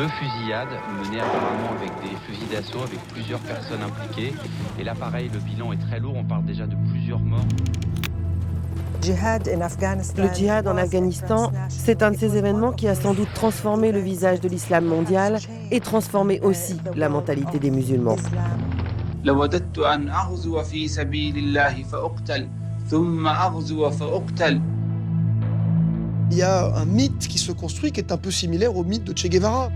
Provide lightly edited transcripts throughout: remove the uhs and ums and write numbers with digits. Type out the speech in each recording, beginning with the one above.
2 fusillades menées apparemment avec des fusils d'assaut, avec plusieurs personnes impliquées. Et là, pareil, le bilan est très lourd, on parle déjà de plusieurs morts. Le djihad en Afghanistan, c'est un de ces événements qui a sans doute transformé le visage de l'islam mondial et transformé aussi la mentalité des musulmans. لوددت أن أغزو في سبيل الله فأقتل ثم أغزو فأقتل. Il y a un mythe qui se construit qui est un peu similaire au mythe de Che Guevara.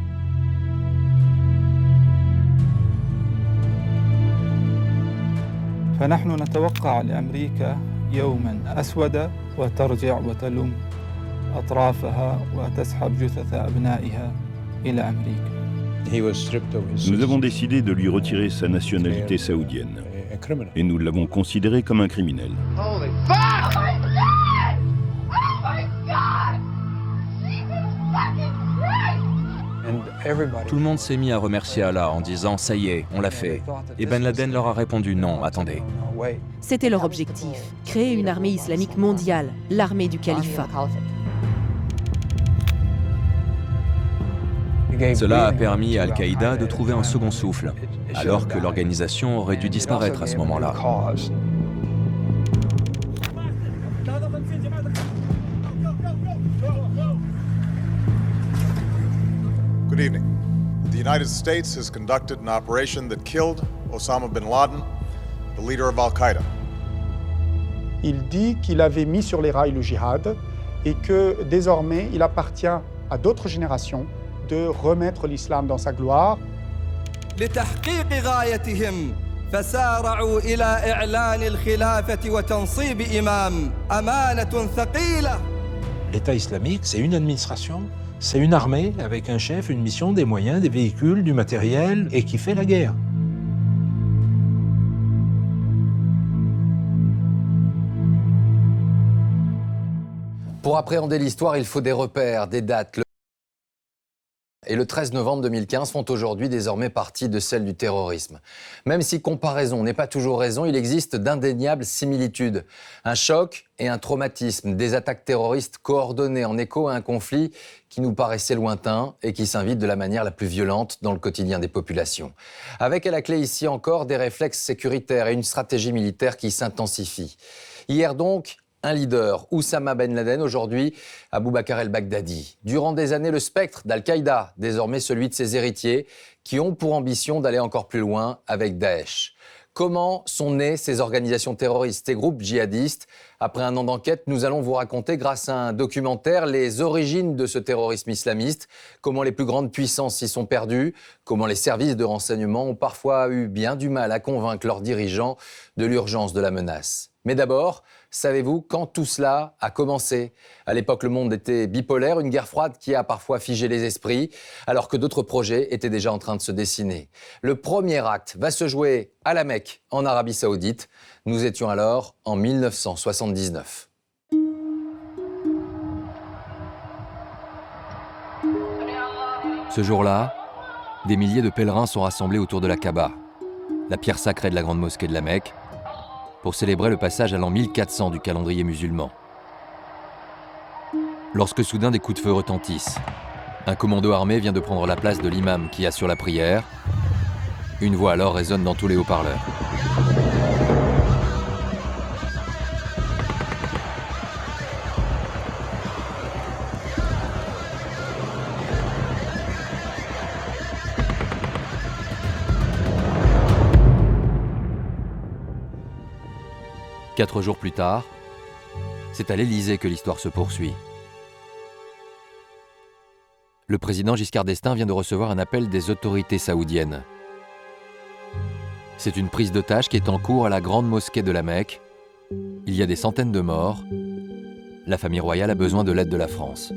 فنحن نتوقع لأمريكا يوما أسود وترجع وتلم أطرافها وتسحب جثث أبنائها إلى أمريكا. Nous avons décidé de lui retirer sa nationalité saoudienne et nous l'avons considéré comme un criminel. Tout le monde s'est mis à remercier Allah en disant « ça y est, on l'a fait ». Et Ben Laden leur a répondu « non, attendez ». C'était leur objectif, créer une armée islamique mondiale, l'armée du califat. Cela a permis à Al-Qaïda de trouver un second souffle, alors que l'organisation aurait dû disparaître à ce moment-là. Good evening. The United States has conducted an operation that killed Osama bin Laden, the leader of Al-Qaïda. Il dit qu'il avait mis sur les rails le djihad et que désormais il appartient à d'autres générations de remettre l'islam dans sa gloire. لتحقيق غايتهم فسارعوا إلى إعلان الخلافة وتنصيب إمام أمانة ثقيلة. L'État islamique, c'est une administration, c'est une armée avec un chef, une mission, des moyens, des véhicules, du matériel et qui fait la guerre. Pour appréhender l'histoire, il faut des repères, des dates. Et le 13 novembre 2015 font aujourd'hui désormais partie de celles du terrorisme. Même si comparaison n'est pas toujours raison, il existe d'indéniables similitudes. Un choc et un traumatisme, des attaques terroristes coordonnées en écho à un conflit qui nous paraissait lointain et qui s'invite de la manière la plus violente dans le quotidien des populations. Avec à la clé ici encore des réflexes sécuritaires et une stratégie militaire qui s'intensifie. Hier donc, un leader, Oussama Ben Laden, aujourd'hui Abou Bakr el-Baghdadi. Durant des années, le spectre d'Al-Qaïda, désormais celui de ses héritiers, qui ont pour ambition d'aller encore plus loin avec Daesh. Comment sont nées ces organisations terroristes, ces groupes djihadistes? Après un an d'enquête, nous allons vous raconter, grâce à un documentaire, les origines de ce terrorisme islamiste, comment les plus grandes puissances s'y sont perdues, comment les services de renseignement ont parfois eu bien du mal à convaincre leurs dirigeants de l'urgence de la menace. Mais d'abord, savez-vous quand tout cela a commencé? À l'époque, le monde était bipolaire, une guerre froide qui a parfois figé les esprits, alors que d'autres projets étaient déjà en train de se dessiner. Le premier acte va se jouer à la Mecque, en Arabie Saoudite. Nous étions alors en 1979. Ce jour-là, des milliers de pèlerins sont rassemblés autour de la Kaaba, la pierre sacrée de la grande mosquée de la Mecque, pour célébrer le passage à l'an 1400 du calendrier musulman. Lorsque soudain des coups de feu retentissent, un commando armé vient de prendre la place de l'imam qui assure la prière. Une voix alors résonne dans tous les haut-parleurs. Quatre jours plus tard, c'est à l'Élysée que l'histoire se poursuit. Le président Giscard d'Estaing vient de recevoir un appel des autorités saoudiennes. C'est une prise d'otage qui est en cours à la grande mosquée de la Mecque. Il y a des centaines de morts. La famille royale a besoin de l'aide de la France.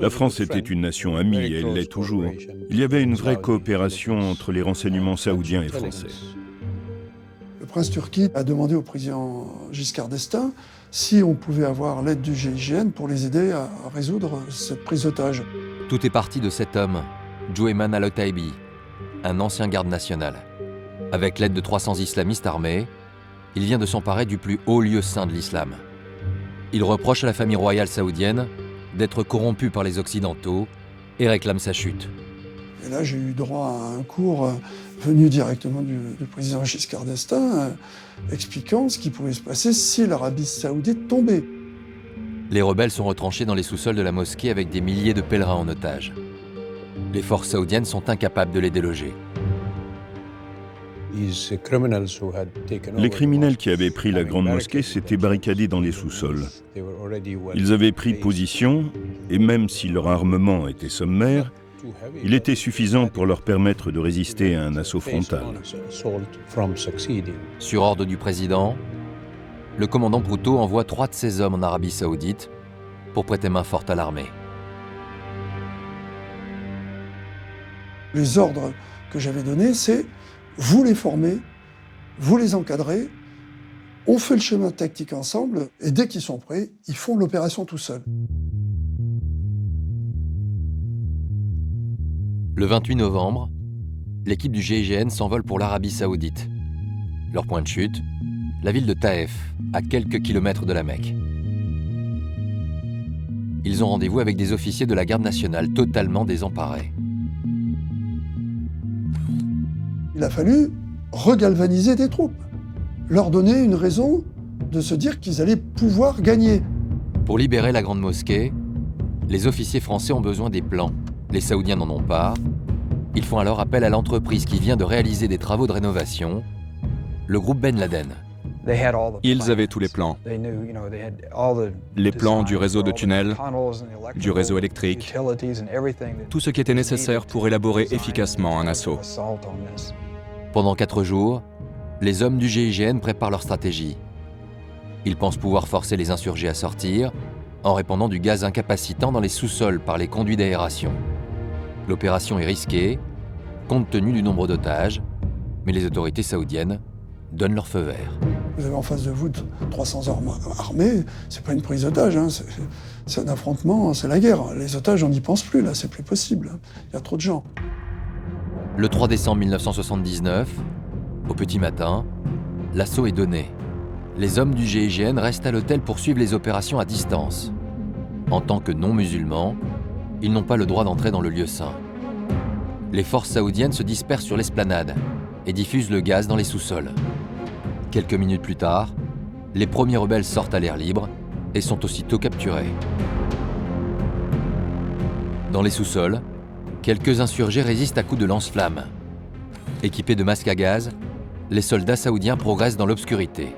La France était une nation amie et elle l'est toujours. Il y avait une vraie coopération entre les renseignements saoudiens et français. Le prince Turki a demandé au président Giscard d'Estaing si on pouvait avoir l'aide du GIGN pour les aider à résoudre cette prise d'otage. Tout est parti de cet homme, Jueyman al-Otaibi, un ancien garde national. Avec l'aide de 300 islamistes armés, il vient de s'emparer du plus haut lieu saint de l'islam. Il reproche à la famille royale saoudienne d'être corrompue par les Occidentaux et réclame sa chute. Et là, j'ai eu droit à un cours venu directement du président Giscard d'Estaing, expliquant ce qui pouvait se passer si l'Arabie saoudite tombait. Les rebelles sont retranchés dans les sous-sols de la mosquée avec des milliers de pèlerins en otage. Les forces saoudiennes sont incapables de les déloger. Les criminels qui avaient pris la grande mosquée s'étaient barricadés dans les sous-sols. Ils avaient pris position, et même si leur armement était sommaire, il était suffisant pour leur permettre de résister à un assaut frontal. Sur ordre du président, le commandant Proutot envoie 3 de ses hommes en Arabie saoudite pour prêter main forte à l'armée. Les ordres que j'avais donnés, c'est vous les formez, vous les encadrez, on fait le schéma tactique ensemble, et dès qu'ils sont prêts, ils font l'opération tout seuls. Le 28 novembre, l'équipe du GIGN s'envole pour l'Arabie saoudite. Leur point de chute, la ville de Taïf, à quelques kilomètres de la Mecque. Ils ont rendez-vous avec des officiers de la garde nationale totalement désemparés. Il a fallu regalvaniser des troupes, leur donner une raison de se dire qu'ils allaient pouvoir gagner. Pour libérer la grande mosquée, les officiers français ont besoin des plans. Les Saoudiens n'en ont pas. Ils font alors appel à l'entreprise qui vient de réaliser des travaux de rénovation, le groupe Ben Laden. Ils avaient tous les plans. Les plans du réseau de tunnels, du réseau électrique, tout ce qui était nécessaire pour élaborer efficacement un assaut. Pendant 4 jours, les hommes du GIGN préparent leur stratégie. Ils pensent pouvoir forcer les insurgés à sortir en répandant du gaz incapacitant dans les sous-sols par les conduits d'aération. L'opération est risquée, compte tenu du nombre d'otages, mais les autorités saoudiennes donnent leur feu vert. Vous avez en face de vous 300 hommes armés, c'est pas une prise d'otage, hein, c'est un affrontement, c'est la guerre. Les otages, on n'y pense plus, là, c'est plus possible. Il y a trop de gens. Le 3 décembre 1979, au petit matin, l'assaut est donné. Les hommes du GIGN restent à l'hôtel pour suivre les opérations à distance. En tant que non-musulmans, ils n'ont pas le droit d'entrer dans le lieu saint. Les forces saoudiennes se dispersent sur l'esplanade et diffusent le gaz dans les sous-sols. Quelques minutes plus tard, les premiers rebelles sortent à l'air libre et sont aussitôt capturés. Dans les sous-sols, quelques insurgés résistent à coups de lance-flammes. Équipés de masques à gaz, les soldats saoudiens progressent dans l'obscurité.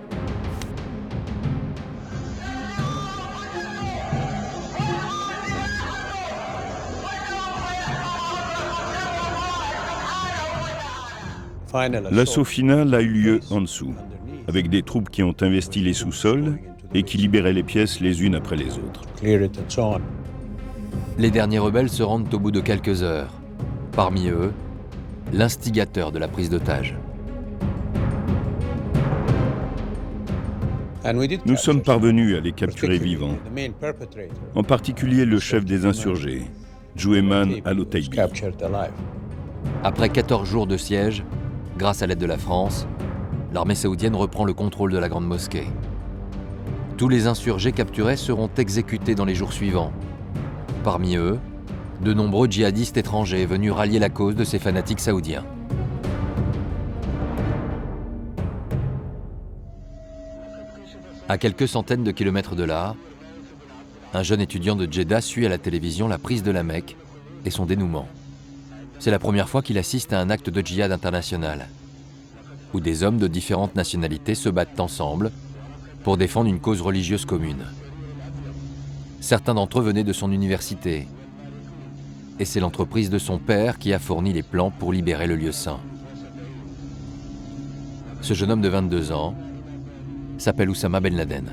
L'assaut final a eu lieu en dessous, avec des troupes qui ont investi les sous-sols et qui libéraient les pièces les unes après les autres. Les derniers rebelles se rendent au bout de quelques heures. Parmi eux, l'instigateur de la prise d'otage. Nous sommes parvenus à les capturer vivants, en particulier le chef des insurgés, Jueyman al-Otaibi. Après 14 jours de siège, grâce à l'aide de la France, l'armée saoudienne reprend le contrôle de la grande mosquée. Tous les insurgés capturés seront exécutés dans les jours suivants. Parmi eux, de nombreux djihadistes étrangers venus rallier la cause de ces fanatiques saoudiens. À quelques centaines de kilomètres de là, un jeune étudiant de Jeddah suit à la télévision la prise de la Mecque et son dénouement. C'est la première fois qu'il assiste à un acte de djihad international, où des hommes de différentes nationalités se battent ensemble pour défendre une cause religieuse commune. Certains d'entre eux venaient de son université, et c'est l'entreprise de son père qui a fourni les plans pour libérer le lieu saint. Ce jeune homme de 22 ans s'appelle Oussama Ben Laden.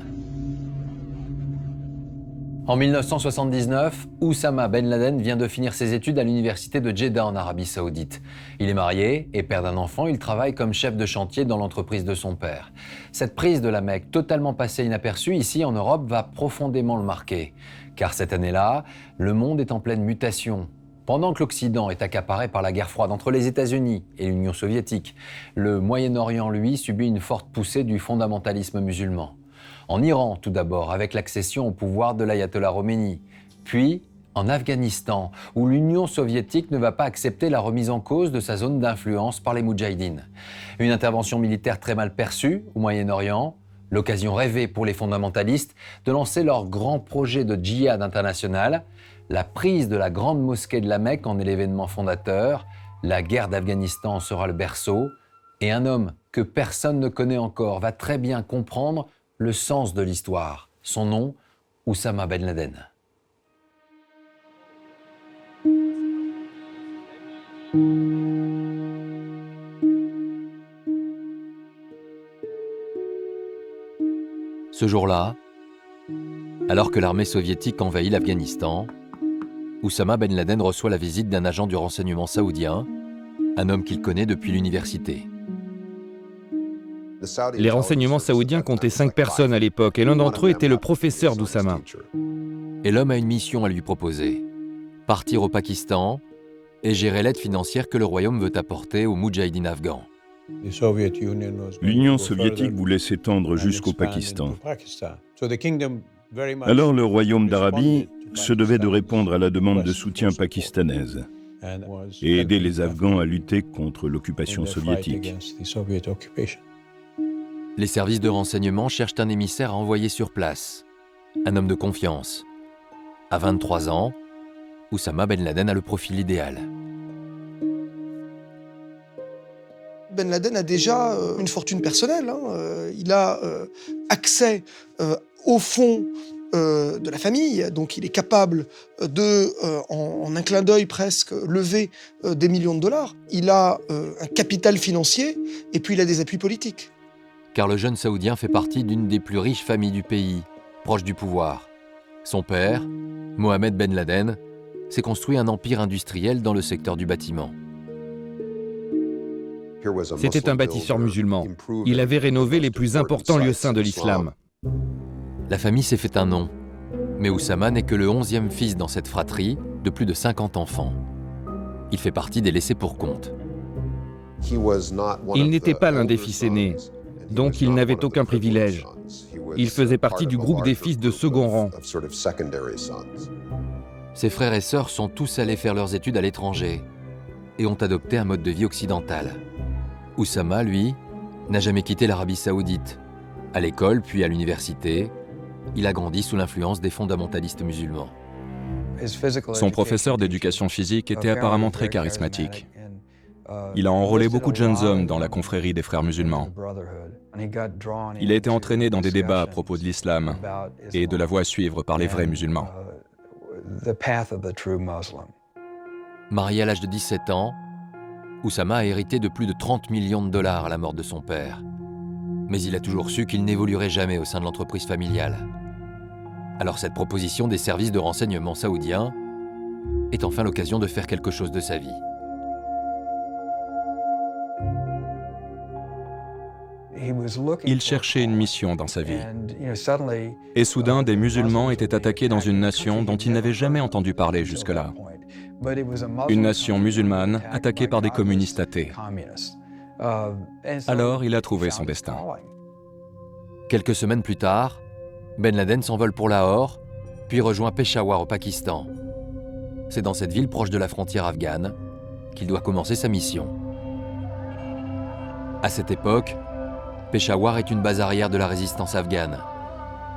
En 1979, Oussama Ben Laden vient de finir ses études à l'université de Jeddah en Arabie Saoudite. Il est marié et père d'un enfant, il travaille comme chef de chantier dans l'entreprise de son père. Cette prise de la Mecque, totalement passée inaperçue ici en Europe, va profondément le marquer. Car cette année-là, le monde est en pleine mutation. Pendant que l'Occident est accaparé par la guerre froide entre les États-Unis et l'Union soviétique, le Moyen-Orient, lui, subit une forte poussée du fondamentalisme musulman. En Iran, tout d'abord, avec l'accession au pouvoir de l'ayatollah Khomeini, puis en Afghanistan, où l'Union soviétique ne va pas accepter la remise en cause de sa zone d'influence par les Moudjahidines. Une intervention militaire très mal perçue au Moyen-Orient, l'occasion rêvée pour les fondamentalistes de lancer leur grand projet de djihad international. La prise de la grande mosquée de la Mecque en est l'événement fondateur, la guerre d'Afghanistan en sera le berceau, et un homme que personne ne connaît encore va très bien comprendre le sens de l'histoire. Son nom, Oussama Ben Laden. Ce jour-là, alors que l'armée soviétique envahit l'Afghanistan, Oussama Ben Laden reçoit la visite d'un agent du renseignement saoudien, un homme qu'il connaît depuis l'université. Les renseignements saoudiens comptaient 5 personnes à l'époque et l'un d'entre eux était le professeur d'Oussama. Et l'homme a une mission à lui proposer. Partir au Pakistan et gérer l'aide financière que le royaume veut apporter aux Moudjahidines afghans. L'Union soviétique voulait s'étendre jusqu'au Pakistan. Alors le royaume d'Arabie se devait de répondre à la demande de soutien pakistanaise et aider les Afghans à lutter contre l'occupation soviétique. Les services de renseignement cherchent un émissaire à envoyer sur place, un homme de confiance. À 23 ans, Oussama Ben Laden a le profil idéal. Ben Laden a déjà une fortune personnelle. Il a accès au fonds de la famille, donc il est capable de, en un clin d'œil presque, lever des millions de dollars. Il a un capital financier et puis il a des appuis politiques. Car le jeune Saoudien fait partie d'une des plus riches familles du pays, proche du pouvoir. Son père, Mohamed Ben Laden, s'est construit un empire industriel dans le secteur du bâtiment. C'était un bâtisseur musulman. Il avait rénové les plus importants lieux saints de l'islam. La famille s'est fait un nom, mais Oussama n'est que le 11e fils dans cette fratrie de plus de 50 enfants. Il fait partie des laissés pour compte. Il n'était pas l'un des fils aînés, donc il n'avait aucun privilège. Il faisait partie du groupe des fils de second rang. Ses frères et sœurs sont tous allés faire leurs études à l'étranger et ont adopté un mode de vie occidental. Oussama, lui, n'a jamais quitté l'Arabie saoudite. À l'école, puis à l'université, il a grandi sous l'influence des fondamentalistes musulmans. Son professeur d'éducation physique était apparemment très charismatique. Il a enrôlé beaucoup de jeunes hommes dans la confrérie des frères musulmans. Il a été entraîné dans des débats à propos de l'islam et de la voie à suivre par les vrais musulmans. Marié à l'âge de 17 ans, Oussama a hérité de plus de 30 millions de dollars à la mort de son père. Mais il a toujours su qu'il n'évoluerait jamais au sein de l'entreprise familiale. Alors cette proposition des services de renseignement saoudiens est enfin l'occasion de faire quelque chose de sa vie. Il cherchait une mission dans sa vie. Et soudain, des musulmans étaient attaqués dans une nation dont il n'avait jamais entendu parler jusque-là. Une nation musulmane attaquée par des communistes athées. Alors, il a trouvé son destin. Quelques semaines plus tard, Ben Laden s'envole pour Lahore, puis rejoint Peshawar au Pakistan. C'est dans cette ville proche de la frontière afghane qu'il doit commencer sa mission. À cette époque, Peshawar est une base arrière de la résistance afghane,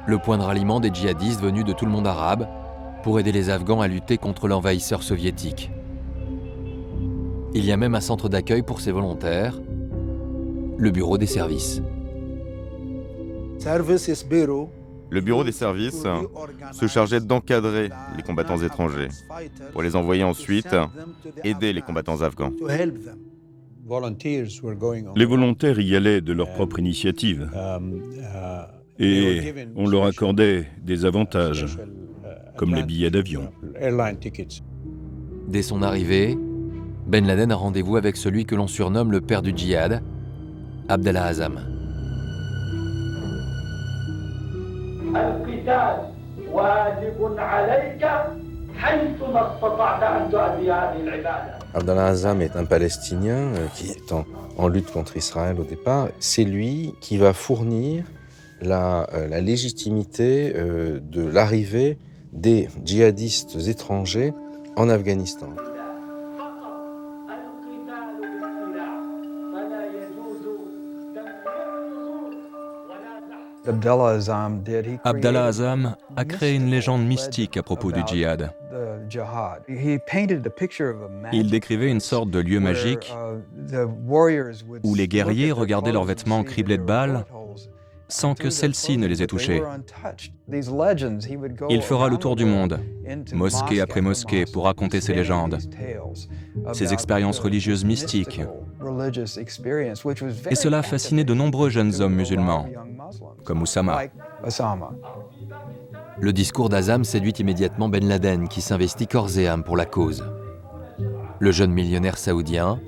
le point de ralliement des djihadistes venus de tout le monde arabe pour aider les Afghans à lutter contre l'envahisseur soviétique. Il y a même un centre d'accueil pour ces volontaires, le bureau des services. Le bureau des services se chargeait d'encadrer les combattants étrangers pour les envoyer ensuite aider les combattants afghans. Les volontaires y allaient de leur propre initiative et on leur accordait des avantages, comme les billets d'avion. Dès son arrivée, Ben Laden a rendez-vous avec celui que l'on surnomme le père du djihad, Abdallah Azzam. Abdallah Azzam est un Palestinien qui est en lutte contre Israël au départ. C'est lui qui va fournir la légitimité de l'arrivée des djihadistes étrangers en Afghanistan. Abdallah Azzam a créé une légende mystique à propos du djihad. Il décrivait une sorte de lieu magique où les guerriers regardaient leurs vêtements criblés de balles sans que celles-ci ne les aient touchés. Il fera le tour du monde, mosquée après mosquée, pour raconter ces légendes, ces expériences religieuses mystiques. Et cela a fasciné de nombreux jeunes hommes musulmans, comme Oussama. Le discours d'Azzam séduit immédiatement Ben Laden, qui s'investit corps et âme pour la cause. Le jeune millionnaire saoudien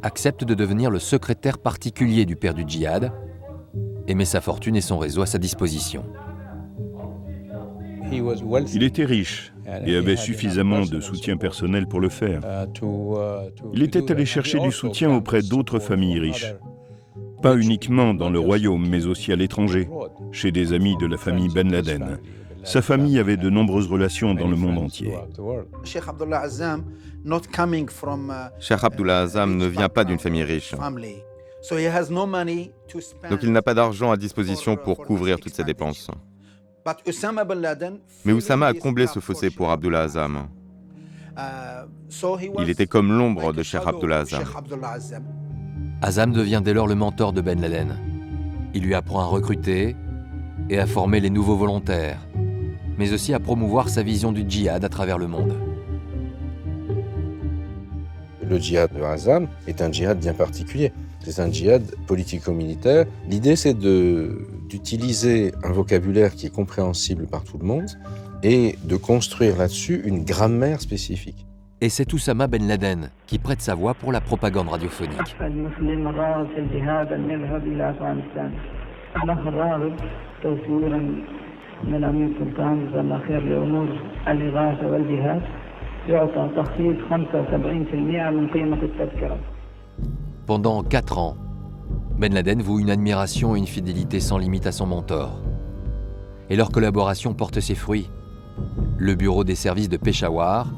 accepte de devenir le secrétaire particulier du père du djihad et met sa fortune et son réseau à sa disposition. Il était riche et avait suffisamment de soutien personnel pour le faire. Il était allé chercher du soutien auprès d'autres familles riches. Pas uniquement dans le royaume, mais aussi à l'étranger, chez des amis de la famille Ben Laden. Sa famille avait de nombreuses relations dans le monde entier. Cheikh Abdullah Azzam ne vient pas d'une famille riche. Donc il n'a pas d'argent à disposition pour couvrir toutes ses dépenses. Mais Oussama a comblé ce fossé pour Abdullah Azzam. Il était comme l'ombre de Cheikh Abdullah Azzam. Azzam devient dès lors le mentor de Ben Laden. Il lui apprend à recruter et à former les nouveaux volontaires, mais aussi à promouvoir sa vision du djihad à travers le monde. Le djihad de Azzam est un djihad bien particulier. C'est un djihad politico-militaire. L'idée, c'est d'utiliser un vocabulaire qui est compréhensible par tout le monde et de construire là-dessus une grammaire spécifique. Et c'est Oussama Ben Laden qui prête sa voix pour la propagande radiophonique. Pendant 4 ans, Ben Laden voue une admiration et une fidélité sans limite à son mentor. Et leur collaboration porte ses fruits. Le bureau des services de Peshawar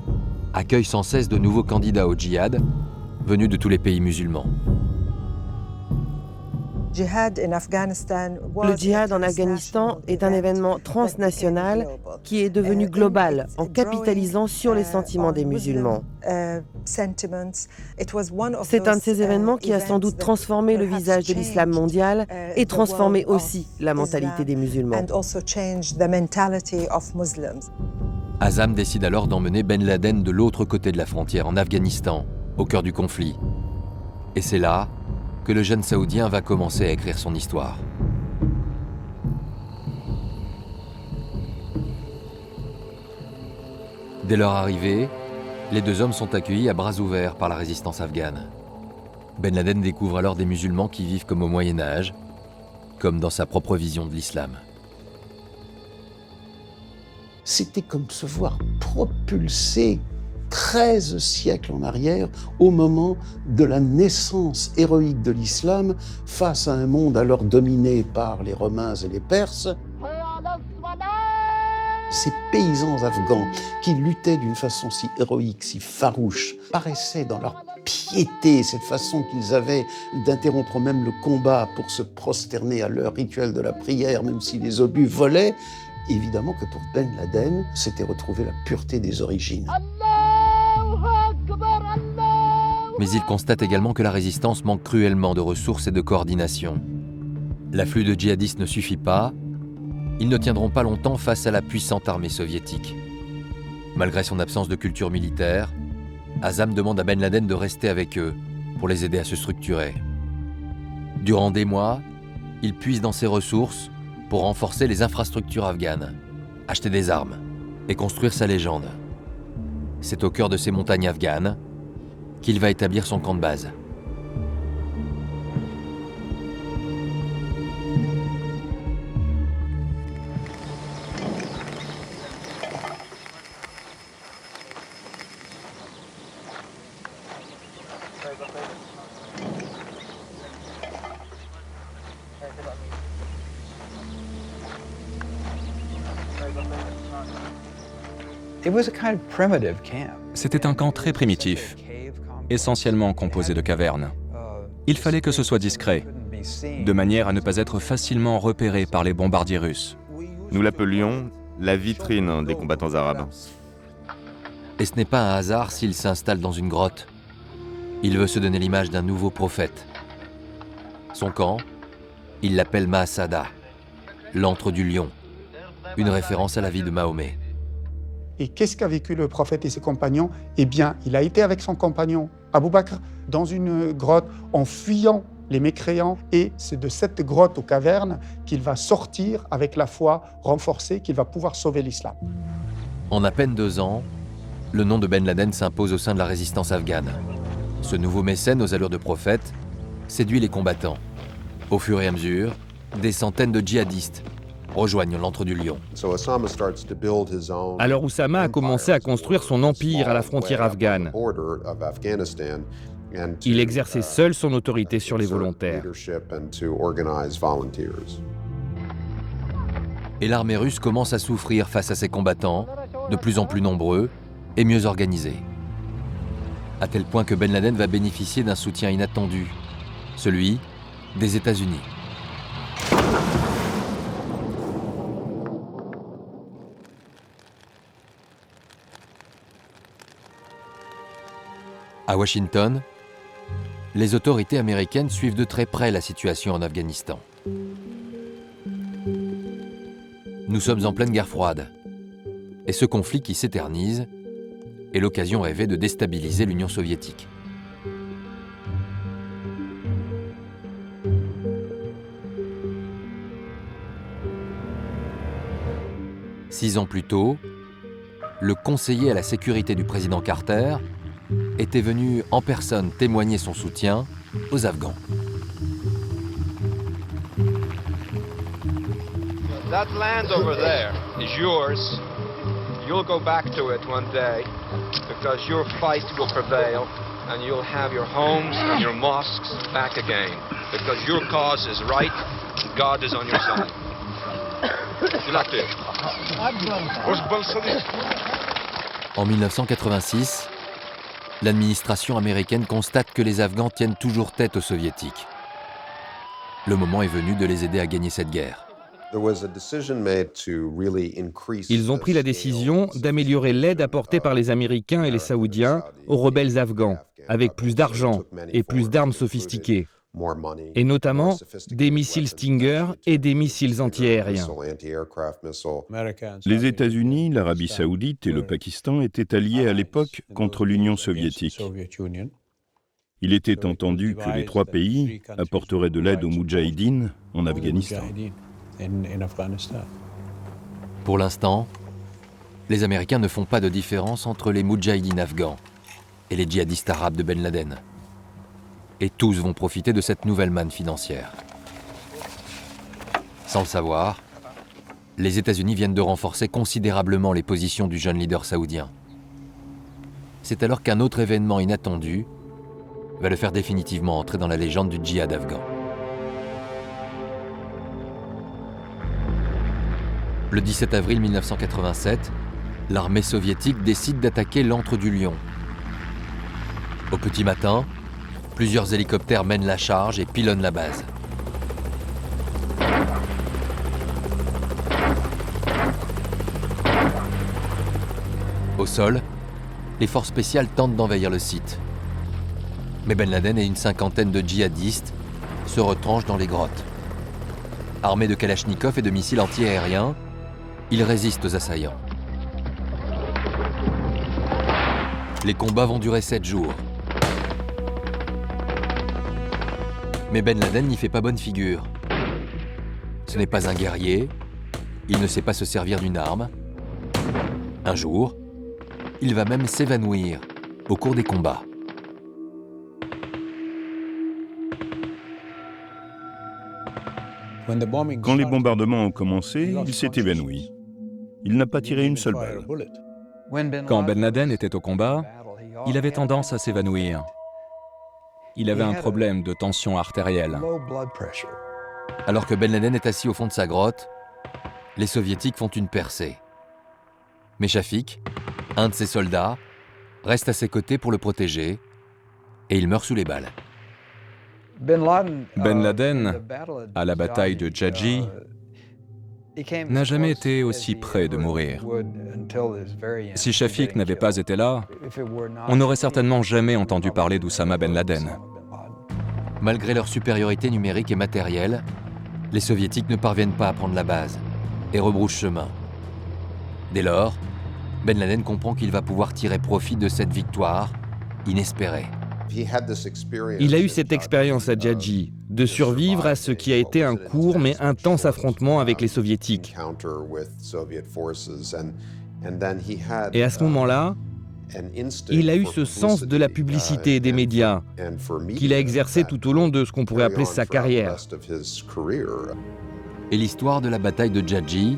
accueille sans cesse de nouveaux candidats au djihad venus de tous les pays musulmans. Le djihad en Afghanistan est un événement transnational qui est devenu global en capitalisant sur les sentiments des musulmans. C'est un de ces événements qui a sans doute transformé le visage de l'islam mondial et transformé aussi la mentalité des musulmans. Azzam décide alors d'emmener Ben Laden de l'autre côté de la frontière, en Afghanistan, au cœur du conflit. Et c'est là que le jeune Saoudien va commencer à écrire son histoire. Dès leur arrivée, les deux hommes sont accueillis à bras ouverts par la résistance afghane. Ben Laden découvre alors des musulmans qui vivent comme au Moyen-Âge, comme dans sa propre vision de l'islam. C'était comme se voir propulsé 13 siècles en arrière, au moment de la naissance héroïque de l'islam, face à un monde alors dominé par les Romains et les Perses. Ces paysans afghans qui luttaient d'une façon si héroïque, si farouche, paraissaient dans leur piété, cette façon qu'ils avaient d'interrompre même le combat pour se prosterner à leur rituel de la prière, même si les obus volaient. Évidemment que pour Ben Laden, c'était retrouver la pureté des origines. Mais il constate également que la résistance manque cruellement de ressources et de coordination. L'afflux de djihadistes ne suffit pas. Ils ne tiendront pas longtemps face à la puissante armée soviétique. Malgré son absence de culture militaire, Azzam demande à Ben Laden de rester avec eux pour les aider à se structurer. Durant des mois, il puise dans ses ressources pour renforcer les infrastructures afghanes, acheter des armes et construire sa légende. C'est au cœur de ces montagnes afghanes qu'il va établir son camp de base. C'était un camp très primitif, essentiellement composé de cavernes. Il fallait que ce soit discret, de manière à ne pas être facilement repéré par les bombardiers russes. Nous l'appelions la vitrine des combattants arabes. Et ce n'est pas un hasard s'il s'installe dans une grotte. Il veut se donner l'image d'un nouveau prophète. Son camp, il l'appelle Mahsada, l'antre du lion, une référence à la vie de Mahomet. Et qu'est-ce qu'a vécu le prophète et ses compagnons? Eh bien, il a été avec son compagnon Abou Bakr dans une grotte en fuyant les mécréants, et c'est de cette grotte aux cavernes qu'il va sortir avec la foi renforcée, qu'il va pouvoir sauver l'islam. En à peine 2 ans, le nom de Ben Laden s'impose au sein de la résistance afghane. Ce nouveau mécène aux allures de prophète séduit les combattants. Au fur et à mesure, des centaines de djihadistes rejoignent l'antre du lion. Alors Oussama a commencé à construire son empire à la frontière afghane. Il exerçait seul son autorité sur les volontaires. Et l'armée russe commence à souffrir face à ses combattants, de plus en plus nombreux et mieux organisés. À tel point que Ben Laden va bénéficier d'un soutien inattendu, celui des États-Unis. À Washington, les autorités américaines suivent de très près la situation en Afghanistan. Nous sommes en pleine guerre froide, et ce conflit qui s'éternise est l'occasion rêvée de déstabiliser l'Union soviétique. Six ans plus tôt, le conseiller à la sécurité du président Carter était venu en personne témoigner son soutien aux Afghans. That land over there is yours. You'll go back to it one day because your fight will prevail and you'll have your homes and your mosques back again because your cause is right and God is on your side. En 1986, l'administration américaine constate que les Afghans tiennent toujours tête aux Soviétiques. Le moment est venu de les aider à gagner cette guerre. Ils ont pris la décision d'améliorer l'aide apportée par les Américains et les Saoudiens aux rebelles afghans, avec plus d'argent et plus d'armes sophistiquées, et notamment des missiles Stinger et des missiles antiaériens. Les États-Unis, l'Arabie saoudite et le Pakistan étaient alliés à l'époque contre l'Union soviétique. Il était entendu que les 3 pays apporteraient de l'aide aux Moudjahidines en Afghanistan. Pour l'instant, les Américains ne font pas de différence entre les Moudjahidines afghans et les djihadistes arabes de Ben Laden. Et tous vont profiter de cette nouvelle manne financière. Sans le savoir, les États-Unis viennent de renforcer considérablement les positions du jeune leader saoudien. C'est alors qu'un autre événement inattendu va le faire définitivement entrer dans la légende du djihad afghan. Le 17 avril 1987, l'armée soviétique décide d'attaquer l'antre du lion. Au petit matin, plusieurs hélicoptères mènent la charge et pilonnent la base. Au sol, les forces spéciales tentent d'envahir le site. Mais Ben Laden et une cinquantaine de djihadistes se retranchent dans les grottes. Armés de kalachnikovs et de missiles antiaériens, ils résistent aux assaillants. Les combats vont durer 7 jours. Mais Ben Laden n'y fait pas bonne figure. Ce n'est pas un guerrier, il ne sait pas se servir d'une arme. Un jour, il va même s'évanouir au cours des combats. Quand les bombardements ont commencé, il s'est évanoui. Il n'a pas tiré une seule balle. Quand Ben Laden était au combat, il avait tendance à s'évanouir. Il avait un problème de tension artérielle. Alors que Ben Laden est assis au fond de sa grotte, les Soviétiques font une percée. Mais Shafik, Un de ses soldats reste à ses côtés pour le protéger et il meurt sous les balles. Ben Laden, à la bataille de Jaji, n'a jamais été aussi près de mourir. Si Shafiq n'avait pas été là, on n'aurait certainement jamais entendu parler d'Oussama Ben Laden. Malgré leur supériorité numérique et matérielle, les soviétiques ne parviennent pas à prendre la base et rebroussent chemin. Dès lors, Ben Laden comprend qu'il va pouvoir tirer profit de cette victoire inespérée. Il a eu cette expérience à Jaji, de survivre à ce qui a été un court mais intense affrontement avec les soviétiques. Et à ce moment-là, il a eu ce sens de la publicité et des médias qu'il a exercé tout au long de ce qu'on pourrait appeler sa carrière. Et l'histoire de la bataille de Jaji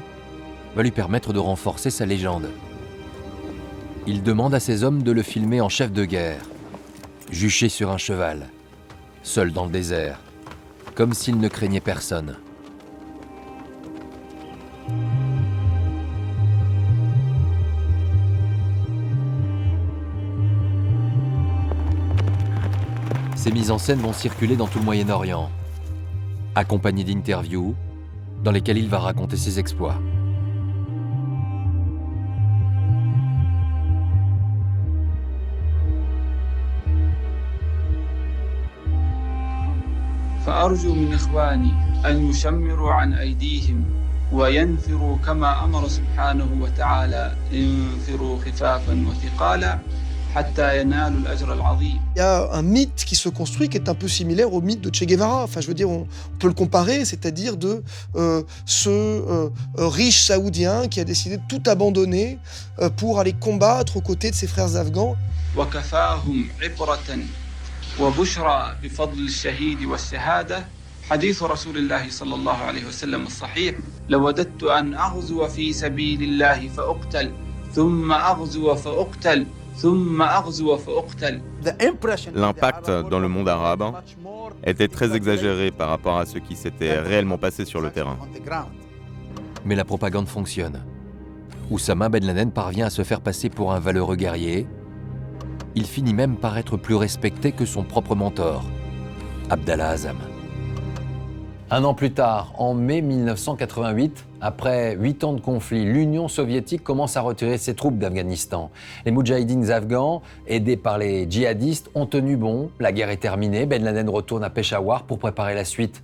va lui permettre de renforcer sa légende. Il demande à ses hommes de le filmer en chef de guerre, juché sur un cheval, seul dans le désert, comme s'il ne craignait personne. Ces mises en scène vont circuler dans tout le Moyen-Orient, accompagnées d'interviews dans lesquelles il va raconter ses exploits. فأرجو من إخواني أن يشمروا عن أيديهم وينفروا كما أمر سبحانه وتعالى انفروا خفافا وثقالا حتى ينالوا الأجر العظيم. Il y a un mythe qui se construit qui est un peu similaire au mythe de Che Guevara. Enfin, je veux dire, on peut le comparer, c'est-à-dire de ce riche saoudien qui a décidé de tout abandonner pour aller combattre aux côtés de ses frères afghans. وكفاهم عبرة وبشرى بفضل الشهيد والشهادة حديث رسول الله صلى الله عليه وسلم الصحيح لوددت أن أغزو في سبيل الله فأقتل ثم أغزو فأقتل ثم أغزو فأقتل. L'impact dans le monde arabe était très exagéré par rapport à ce qui s'était réellement passé sur le terrain. Mais la propagande fonctionne. Oussama Ben Laden parvient à se faire passer pour un valeureux guerrier. Il finit même par être plus respecté que son propre mentor, Abdallah Azzam. Un an plus tard, en mai 1988, après 8 ans de conflit, l'Union soviétique commence à retirer ses troupes d'Afghanistan. Les moudjahidines afghans, aidés par les djihadistes, ont tenu bon. La guerre est terminée. Ben Laden retourne à Peshawar pour préparer la suite.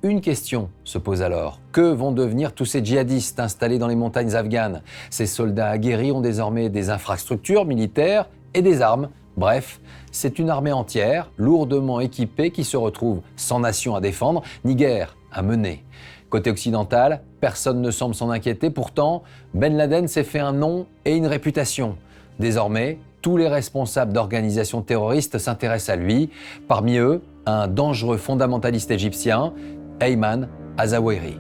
Une question se pose alors. Que vont devenir tous ces djihadistes installés dans les montagnes afghanes? Ces soldats aguerris ont désormais des infrastructures militaires et des armes. Bref, c'est une armée entière, lourdement équipée, qui se retrouve sans nation à défendre, ni guerre à mener. Côté occidental, personne ne semble s'en inquiéter. Pourtant, Ben Laden s'est fait un nom et une réputation. Désormais, tous les responsables d'organisations terroristes s'intéressent à lui. Parmi eux, un dangereux fondamentaliste égyptien, Ayman Azawahiri.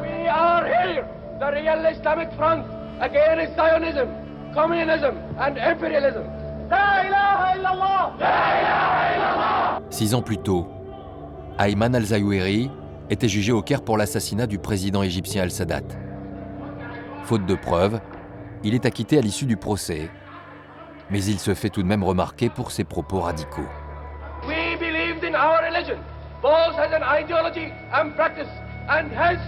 We are here, the real Islamic Front against Zionism, communism and imperialism. La ilaha illallah! La ilaha illallah! 6 ans plus tôt, Ayman al-Zawahiri était jugé au Caire pour l'assassinat du président égyptien al-Sadat. Faute de preuves, il est acquitté à l'issue du procès, mais il se fait tout de même remarquer pour ses propos radicaux. We believed in our religion, both as an ideology and practice, and hence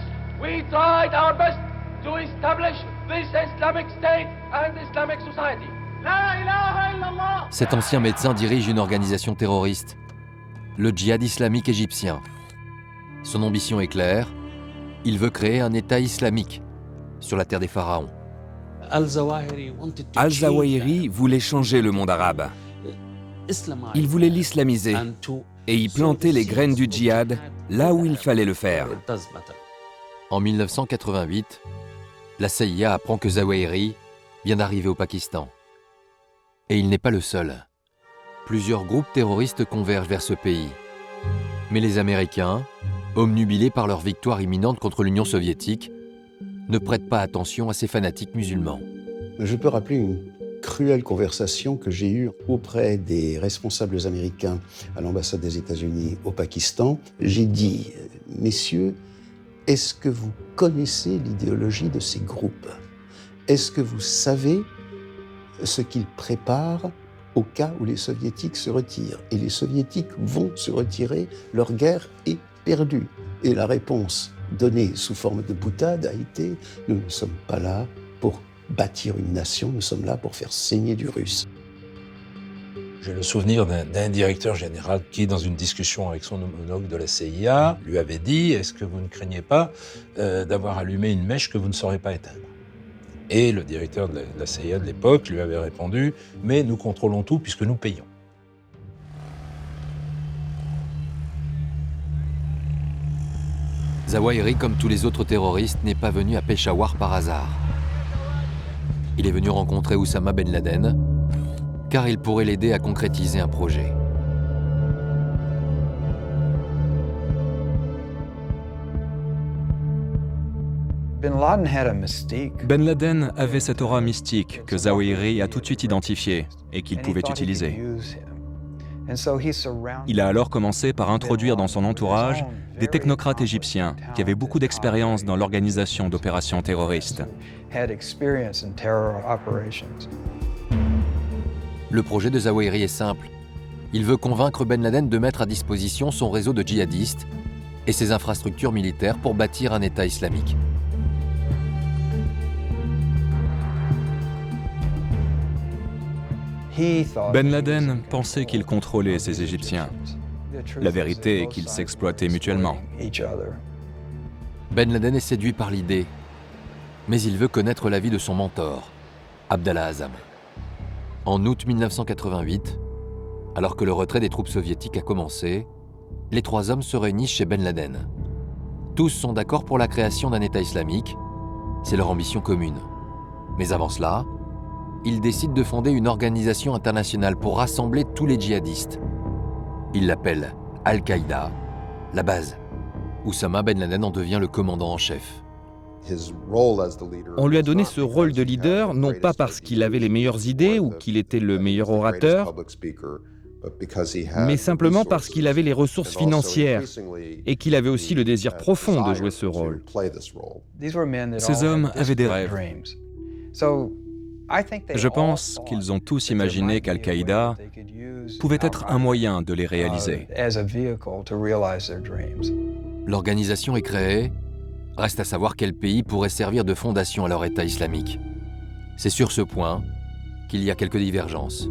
we tried our best to establish this Islamic State and Islamic society. La ilaha illallah! Cet ancien médecin dirige une organisation terroriste, le djihad islamique égyptien. Son ambition est claire, il veut créer un État islamique sur la terre des pharaons. Al-Zawahiri voulait changer le monde arabe. Il voulait l'islamiser et y planter les graines du djihad là où il fallait le faire. En 1988, la CIA apprend que Zawahiri vient d'arriver au Pakistan. Et il n'est pas le seul. Plusieurs groupes terroristes convergent vers ce pays. Mais les Américains, obnubilés par leur victoire imminente contre l'Union soviétique, ne prêtent pas attention à ces fanatiques musulmans. Je peux rappeler une cruelle conversation que j'ai eue auprès des responsables américains à l'ambassade des États-Unis au Pakistan. J'ai dit, messieurs, est-ce que vous connaissez l'idéologie de ces groupes? Est-ce que vous savez ce qu'ils préparent au cas où les Soviétiques se retirent? Et les Soviétiques vont se retirer, leur guerre est perdue. Et la réponse donnée sous forme de boutade a été « Nous ne sommes pas là pour bâtir une nation, nous sommes là pour faire saigner du russe ». J'ai le souvenir d'un directeur général qui, dans une discussion avec son homologue de la CIA, lui avait dit « Est-ce que vous ne craignez pas d'avoir allumé une mèche que vous ne saurez pas éteindre ?» Et le directeur de la CIA de l'époque lui avait répondu « Mais nous contrôlons tout puisque nous payons ». Zawahiri, comme tous les autres terroristes, n'est pas venu à Peshawar par hasard. Il est venu rencontrer Oussama Ben Laden, car il pourrait l'aider à concrétiser un projet. Ben Laden avait cette aura mystique que Zawahiri a tout de suite identifiée et qu'il pouvait utiliser. Il a alors commencé par introduire dans son entourage des technocrates égyptiens qui avaient beaucoup d'expérience dans l'organisation d'opérations terroristes. Le projet de Zawahiri est simple. Il veut convaincre Ben Laden de mettre à disposition son réseau de djihadistes et ses infrastructures militaires pour bâtir un État islamique. Ben Laden pensait qu'il contrôlait ces Égyptiens. La vérité est qu'ils s'exploitaient mutuellement. Ben Laden est séduit par l'idée, mais il veut connaître l'avis de son mentor, Abdallah Azzam. En août 1988, alors que le retrait des troupes soviétiques a commencé, les trois hommes se réunissent chez Ben Laden. Tous sont d'accord pour la création d'un État islamique, c'est leur ambition commune. Mais avant cela, ils décident de fonder une organisation internationale pour rassembler tous les djihadistes. Ils l'appellent Al-Qaïda, la base. Oussama Ben Laden en devient le commandant en chef. On lui a donné ce rôle de leader, non pas parce qu'il avait les meilleures idées ou qu'il était le meilleur orateur, mais simplement parce qu'il avait les ressources financières et qu'il avait aussi le désir profond de jouer ce rôle. Ces hommes avaient des rêves. Je pense qu'ils ont tous imaginé qu'Al-Qaïda pouvait être un moyen de les réaliser. L'organisation est créée, reste à savoir quel pays pourrait servir de fondation à leur État islamique. C'est sur ce point qu'il y a quelques divergences.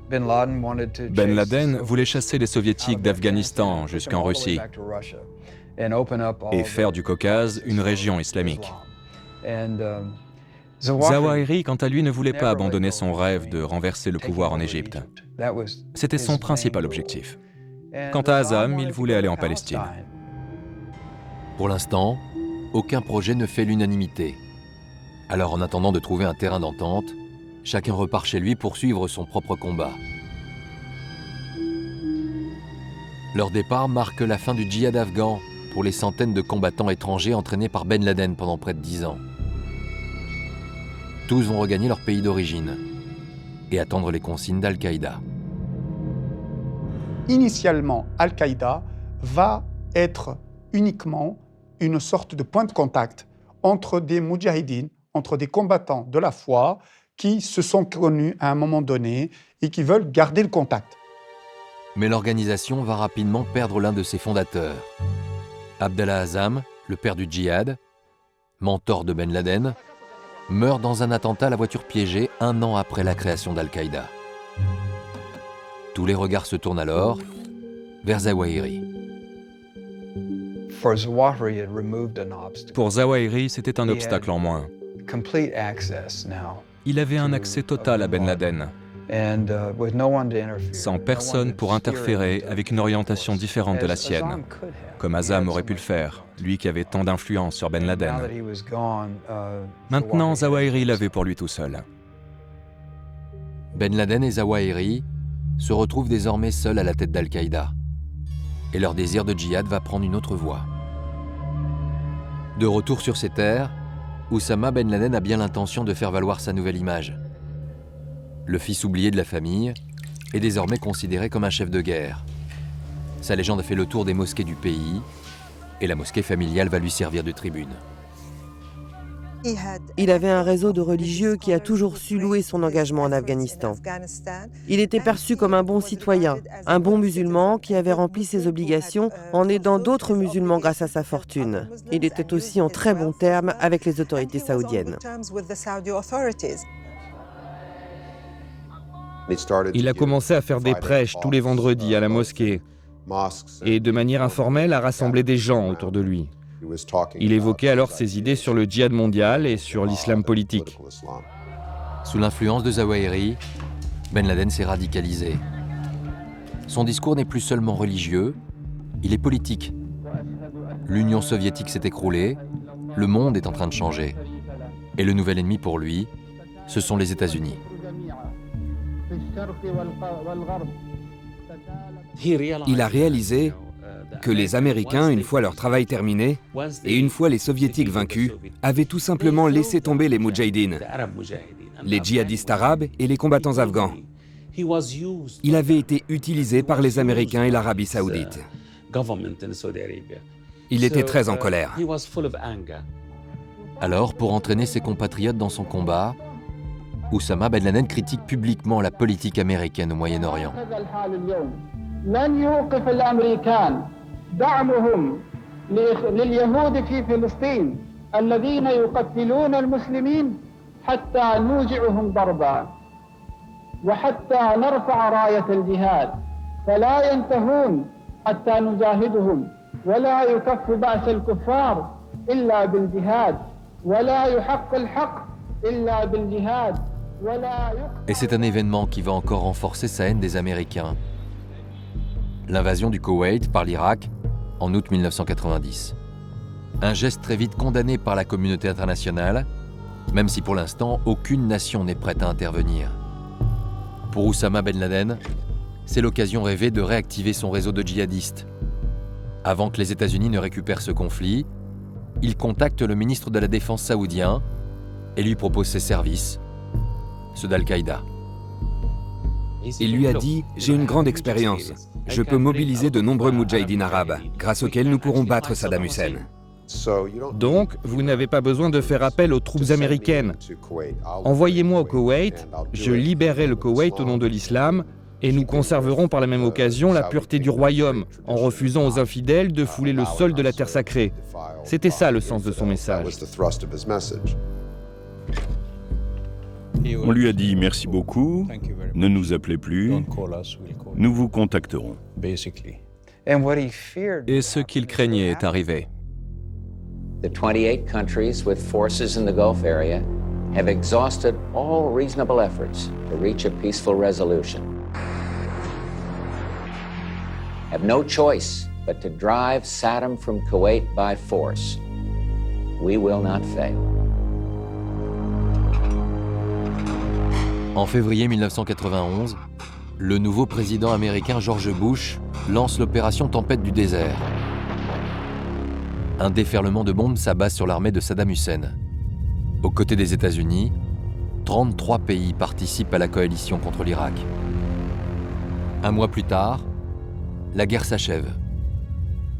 Ben Laden voulait chasser les soviétiques d'Afghanistan jusqu'en Russie et faire du Caucase une région islamique. Zawahiri, quant à lui, ne voulait pas abandonner son rêve de renverser le pouvoir en Égypte. C'était son principal objectif. Quant à Azzam, il voulait aller en Palestine. Pour l'instant, aucun projet ne fait l'unanimité. Alors, en attendant de trouver un terrain d'entente, chacun repart chez lui pour suivre son propre combat. Leur départ marque la fin du djihad afghan pour les centaines de combattants étrangers entraînés par Ben Laden pendant près de 10 ans. Tous vont regagner leur pays d'origine et attendre les consignes d'Al-Qaïda. Initialement, Al-Qaïda va être uniquement une sorte de point de contact entre des moudjahidines, entre des combattants de la foi qui se sont connus à un moment donné et qui veulent garder le contact. Mais l'organisation va rapidement perdre l'un de ses fondateurs. Abdallah Azzam, le père du djihad, mentor de Ben Laden, meurt dans un attentat à la voiture piégée 1 an après la création d'Al-Qaïda. Tous les regards se tournent alors vers Zawahiri. Pour Zawahiri, c'était un obstacle en moins. Il avait un accès total à Ben Laden, sans personne pour interférer avec une orientation différente de la sienne, comme Azzam aurait pu le faire, lui qui avait tant d'influence sur Ben Laden. Maintenant, Zawahiri l'avait pour lui tout seul. Ben Laden et Zawahiri se retrouvent désormais seuls à la tête d'Al-Qaïda, et leur désir de djihad va prendre une autre voie. De retour sur ses terres, Oussama Ben Laden a bien l'intention de faire valoir sa nouvelle image. Le fils oublié de la famille est désormais considéré comme un chef de guerre. Sa légende fait le tour des mosquées du pays Et la mosquée familiale va lui servir de tribune. Il avait un réseau de religieux qui a toujours su louer son engagement en Afghanistan. Il était perçu comme un bon citoyen, un bon musulman qui avait rempli ses obligations en aidant d'autres musulmans grâce à sa fortune. Il était aussi en très bons termes avec les autorités saoudiennes. Il a commencé à faire des prêches tous les vendredis à la mosquée et de manière informelle à rassembler des gens autour de lui. Il évoquait alors ses idées sur le djihad mondial et sur l'islam politique. Sous l'influence de Zawahiri, Ben Laden s'est radicalisé. Son discours n'est plus seulement religieux, il est politique. L'Union soviétique s'est écroulée, le monde est en train de changer. Et le nouvel ennemi pour lui, ce sont les États-Unis. Il a réalisé que les Américains, une fois leur travail terminé, et une fois les Soviétiques vaincus, avaient tout simplement laissé tomber les Moudjahidines, les djihadistes arabes et les combattants afghans. Il avait été utilisé par les Américains et l'Arabie saoudite. Il était très en colère. Alors, pour entraîner ses compatriotes dans son combat, Oussama Ben Laden critique publiquement la politique américaine au Moyen-Orient. دعمهم لليهود في فلسطين الذين يقتلون المسلمين حتى نوجعهم ضربا وحتى نرفع راية الجهاد فلا ينتهون حتى نجاهدهم ولا يكف بأس الكفار إلا بالجهاد ولا يحق الحق إلا بالجهاد ولا Et c'est un événement qui va encore renforcer sa haine des Américains. L'invasion du Koweït par l'Irak en août 1990. Un geste très vite condamné par la communauté internationale, même si pour l'instant, aucune nation n'est prête à intervenir. Pour Oussama Ben Laden, c'est l'occasion rêvée de réactiver son réseau de djihadistes. Avant que les États-Unis ne récupèrent ce conflit, il contacte le ministre de la Défense saoudien et lui propose ses services, ceux d'Al-Qaïda. Il lui a dit « J'ai une grande expérience. Je peux mobiliser de nombreux moudjahidines arabes, grâce auxquels nous pourrons battre Saddam Hussein. » Donc, vous n'avez pas besoin de faire appel aux troupes américaines. Envoyez-moi au Koweït, je libérerai le Koweït au nom de l'islam, et nous conserverons par la même occasion la pureté du royaume, en refusant aux infidèles de fouler le sol de la terre sacrée. C'était ça le sens de son message. On lui a dit merci beaucoup, ne nous appelez plus, nous vous contacterons. Et ce qu'il craignait est arrivé. The 28 countries with forces in the Gulf area have exhausted all reasonable efforts to reach a peaceful resolution. Have no choice but to drive Saddam from Kuwait by force. We will not fail. En février 1991, le nouveau président américain George Bush lance l'opération Tempête du désert. Un déferlement de bombes s'abat sur l'armée de Saddam Hussein. Aux côtés des États-Unis, 33 pays participent à la coalition contre l'Irak. Un mois plus tard, la guerre s'achève.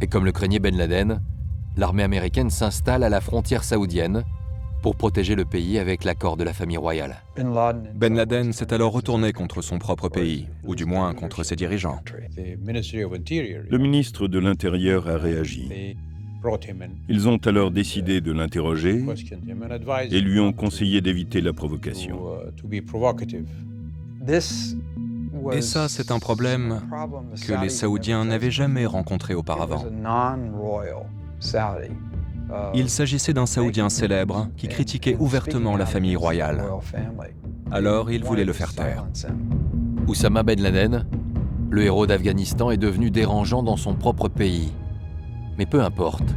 Et comme le craignait Ben Laden, l'armée américaine s'installe à la frontière saoudienne pour protéger le pays avec l'accord de la famille royale. Ben Laden s'est alors retourné contre son propre pays, ou du moins contre ses dirigeants. Le ministre de l'Intérieur a réagi. Ils ont alors décidé de l'interroger et lui ont conseillé d'éviter la provocation. Et ça, c'est un problème que les Saoudiens n'avaient jamais rencontré auparavant. Il s'agissait d'un Saoudien célèbre qui critiquait ouvertement la famille royale. Alors, il voulait le faire taire. Oussama Ben Laden, le héros d'Afghanistan, est devenu dérangeant dans son propre pays. Mais peu importe.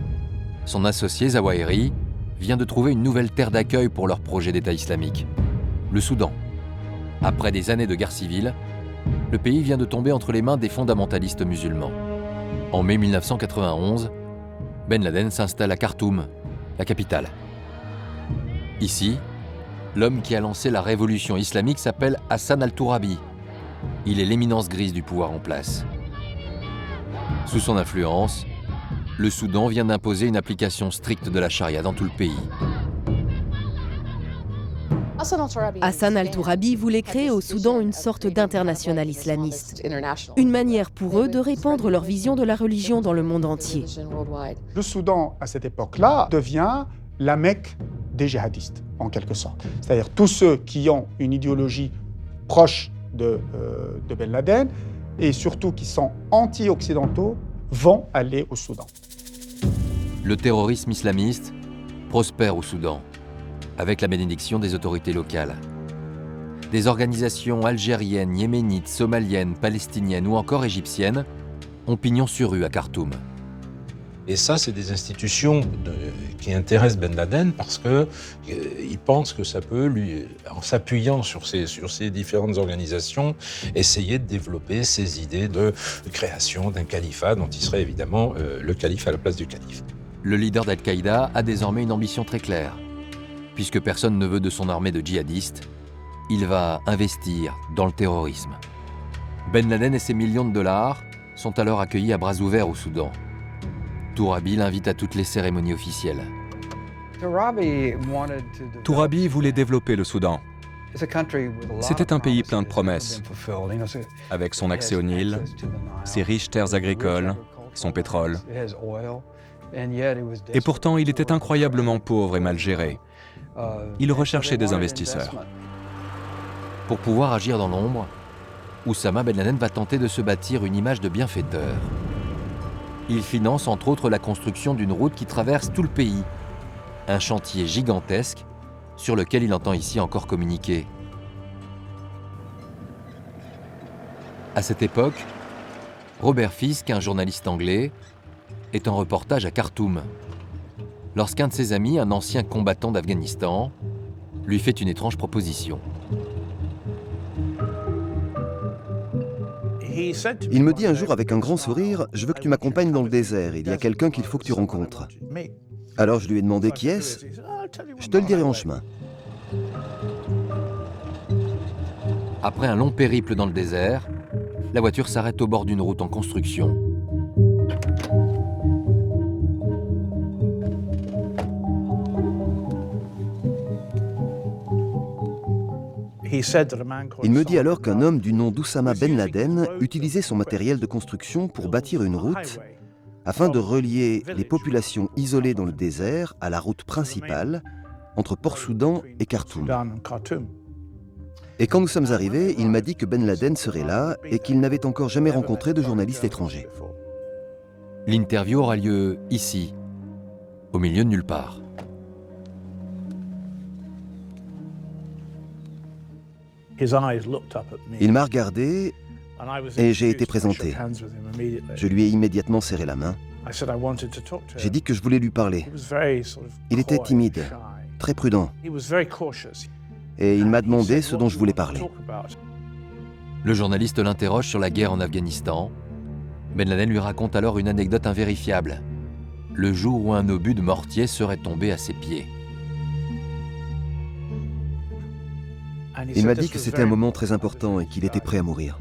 Son associé Zawahiri vient de trouver une nouvelle terre d'accueil pour leur projet d'État islamique, le Soudan. Après des années de guerre civile, le pays vient de tomber entre les mains des fondamentalistes musulmans. En mai 1991, Ben Laden s'installe à Khartoum, la capitale. Ici, l'homme qui a lancé la révolution islamique s'appelle Hassan al-Tourabi. Il est l'éminence grise du pouvoir en place. Sous son influence, Le Soudan vient d'imposer une application stricte de la charia dans tout le pays. Hassan al-Tourabi voulait créer au Soudan une sorte d'international islamiste. Une manière pour eux de répandre leur vision de la religion dans le monde entier. Le Soudan, à cette époque-là, devient la Mecque des djihadistes, en quelque sorte. C'est-à-dire tous ceux qui ont une idéologie proche de Ben Laden, et surtout qui sont anti-occidentaux, vont aller au Soudan. Le terrorisme islamiste prospère au Soudan, avec la bénédiction des autorités locales. Des organisations algériennes, yéménites, somaliennes, palestiniennes ou encore égyptiennes ont pignon sur rue à Khartoum. Et ça, c'est des institutions qui intéressent Ben Laden parce qu'il pense que ça peut, lui, en s'appuyant sur ces différentes organisations, essayer de développer ses idées de création d'un califat dont il serait évidemment le calife à la place du calife. Le leader d'Al-Qaïda a désormais une ambition très claire. Puisque personne ne veut de son armée de djihadistes, il va investir dans le terrorisme. Ben Laden et ses millions de dollars sont alors accueillis à bras ouverts au Soudan. Tourabi l'invite à toutes les cérémonies officielles. Tourabi voulait développer le Soudan. C'était un pays plein de promesses, avec son accès au Nil, ses riches terres agricoles, son pétrole. Et pourtant, il était incroyablement pauvre et mal géré. Il recherchait des investisseurs. Pour pouvoir agir dans l'ombre, Oussama Ben Laden va tenter de se bâtir une image de bienfaiteur. Il finance entre autres la construction d'une route qui traverse tout le pays. Un chantier gigantesque sur lequel il entend ici encore communiquer. À cette époque, Robert Fisk, un journaliste anglais, est en reportage à Khartoum, lorsqu'un de ses amis, un ancien combattant d'Afghanistan, lui fait une étrange proposition. Il me dit un jour avec un grand sourire, « Je veux que tu m'accompagnes dans le désert, il y a quelqu'un qu'il faut que tu rencontres. » Alors je lui ai demandé qui est-ce. Je te le dirai en chemin. Après un long périple dans le désert, la voiture s'arrête au bord d'une route en construction. Il me dit alors qu'un homme du nom d'Oussama Ben Laden utilisait son matériel de construction pour bâtir une route afin de relier les populations isolées dans le désert à la route principale entre Port-Soudan et Khartoum. Et quand nous sommes arrivés, il m'a dit que Ben Laden serait là et qu'il n'avait encore jamais rencontré de journaliste étranger. L'interview aura lieu ici, au milieu de nulle part. Il m'a regardé et j'ai été présenté. Je lui ai immédiatement serré la main. J'ai dit que je voulais lui parler. Il était timide, très prudent. Et il m'a demandé ce dont je voulais parler. Le journaliste l'interroge sur la guerre en Afghanistan. Ben Laden lui raconte alors une anecdote invérifiable. Le jour où un obus de mortier serait tombé à ses pieds. Il m'a dit que c'était un moment très important et qu'il était prêt à mourir.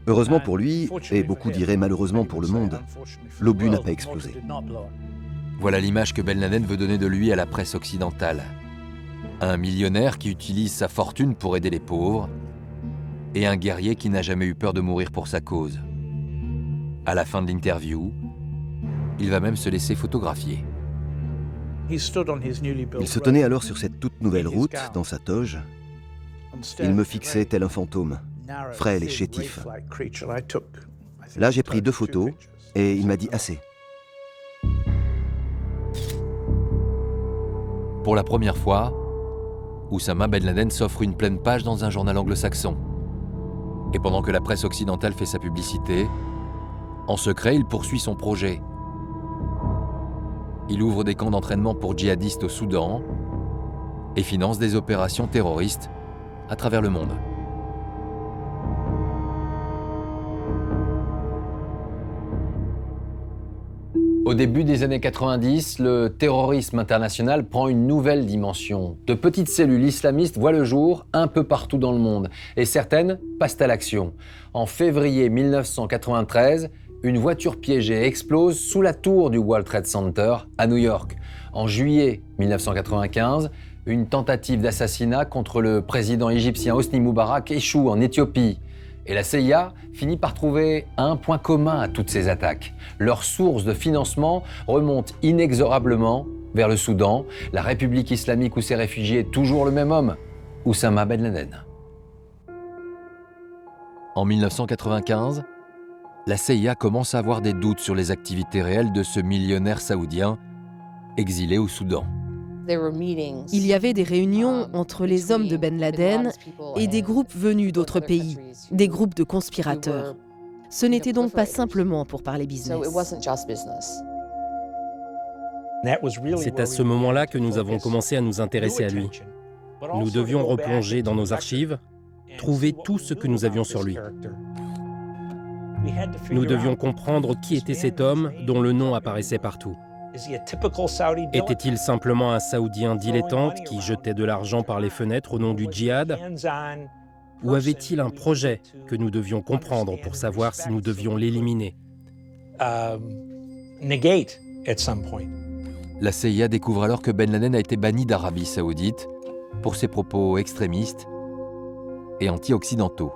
Heureusement pour lui, et beaucoup diraient malheureusement pour le monde, l'obus n'a pas explosé. Voilà l'image que Ben Laden veut donner de lui à la presse occidentale. Un millionnaire qui utilise sa fortune pour aider les pauvres et un guerrier qui n'a jamais eu peur de mourir pour sa cause. À la fin de l'interview, il va même se laisser photographier. Il se tenait alors sur cette toute nouvelle route, dans sa toge. Il me fixait tel un fantôme, frêle et chétif. Là, j'ai pris 2 photos et il m'a dit « assez ». Pour la première fois, Oussama Ben Laden s'offre une pleine page dans un journal anglo-saxon. Et pendant que la presse occidentale fait sa publicité, en secret, il poursuit son projet. Il ouvre des camps d'entraînement pour djihadistes au Soudan et finance des opérations terroristes à travers le monde. Au début des années 90, le terrorisme international prend une nouvelle dimension. De petites cellules islamistes voient le jour un peu partout dans le monde, et certaines passent à l'action. En février 1993, une voiture piégée explose sous la tour du World Trade Center à New York. En juillet 1995, une tentative d'assassinat contre le président égyptien Hosni Moubarak échoue en Éthiopie. Et la CIA finit par trouver un point commun à toutes ces attaques. Leur source de financement remonte inexorablement vers le Soudan, la République islamique où s'est réfugié toujours le même homme, Oussama Ben Laden. En 1995, la CIA commence à avoir des doutes sur les activités réelles de ce millionnaire saoudien exilé au Soudan. Il y avait des réunions entre les hommes de Ben Laden et des groupes venus d'autres pays, des groupes de conspirateurs. Ce n'était donc pas simplement pour parler business. C'est à ce moment-là que nous avons commencé à nous intéresser à lui. Nous devions replonger dans nos archives, trouver tout ce que nous avions sur lui. Nous devions comprendre qui était cet homme dont le nom apparaissait partout. Était-il simplement un Saoudien dilettante qui jetait de l'argent par les fenêtres au nom du djihad? Ou avait-il un projet que nous devions comprendre pour savoir si nous devions l'éliminer? La CIA découvre alors que Ben Laden a été banni d'Arabie Saoudite pour ses propos extrémistes et anti-occidentaux.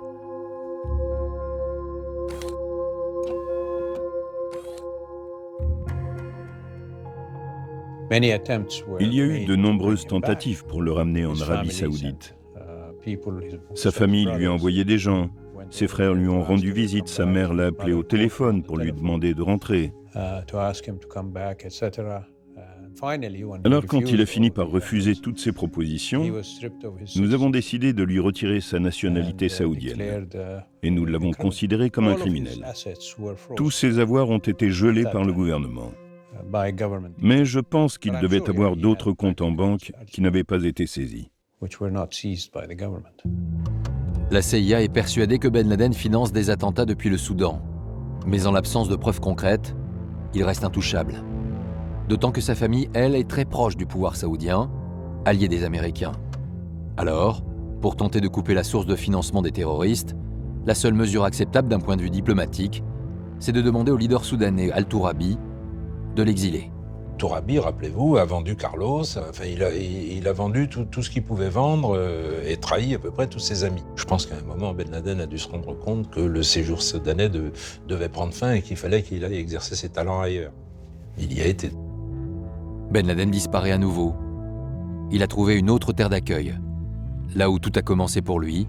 Il y a eu de nombreuses tentatives pour le ramener en Arabie Saoudite. Sa famille lui a envoyé des gens, ses frères lui ont rendu visite, sa mère l'a appelé au téléphone pour lui demander de rentrer. Alors quand il a fini par refuser toutes ces propositions, nous avons décidé de lui retirer sa nationalité saoudienne et nous l'avons considéré comme un criminel. Tous ses avoirs ont été gelés par le gouvernement. Mais je pense qu'il devait avoir d'autres comptes en banque qui n'avaient pas été saisis. La CIA est persuadée que Ben Laden finance des attentats depuis le Soudan. Mais en l'absence de preuves concrètes, il reste intouchable. D'autant que sa famille, elle, est très proche du pouvoir saoudien, allié des Américains. Alors, pour tenter de couper la source de financement des terroristes, la seule mesure acceptable d'un point de vue diplomatique, c'est de demander au leader soudanais Al-Tourabi de l'exiler. Tourabi, rappelez-vous, a vendu Carlos, enfin, il a vendu tout ce qu'il pouvait vendre et trahi à peu près tous ses amis. Je pense qu'à un moment, Ben Laden a dû se rendre compte que le séjour soudanais devait prendre fin et qu'il fallait qu'il aille exercer ses talents ailleurs. Il y a été. Ben Laden disparaît à nouveau. Il a trouvé une autre terre d'accueil, là où tout a commencé pour lui,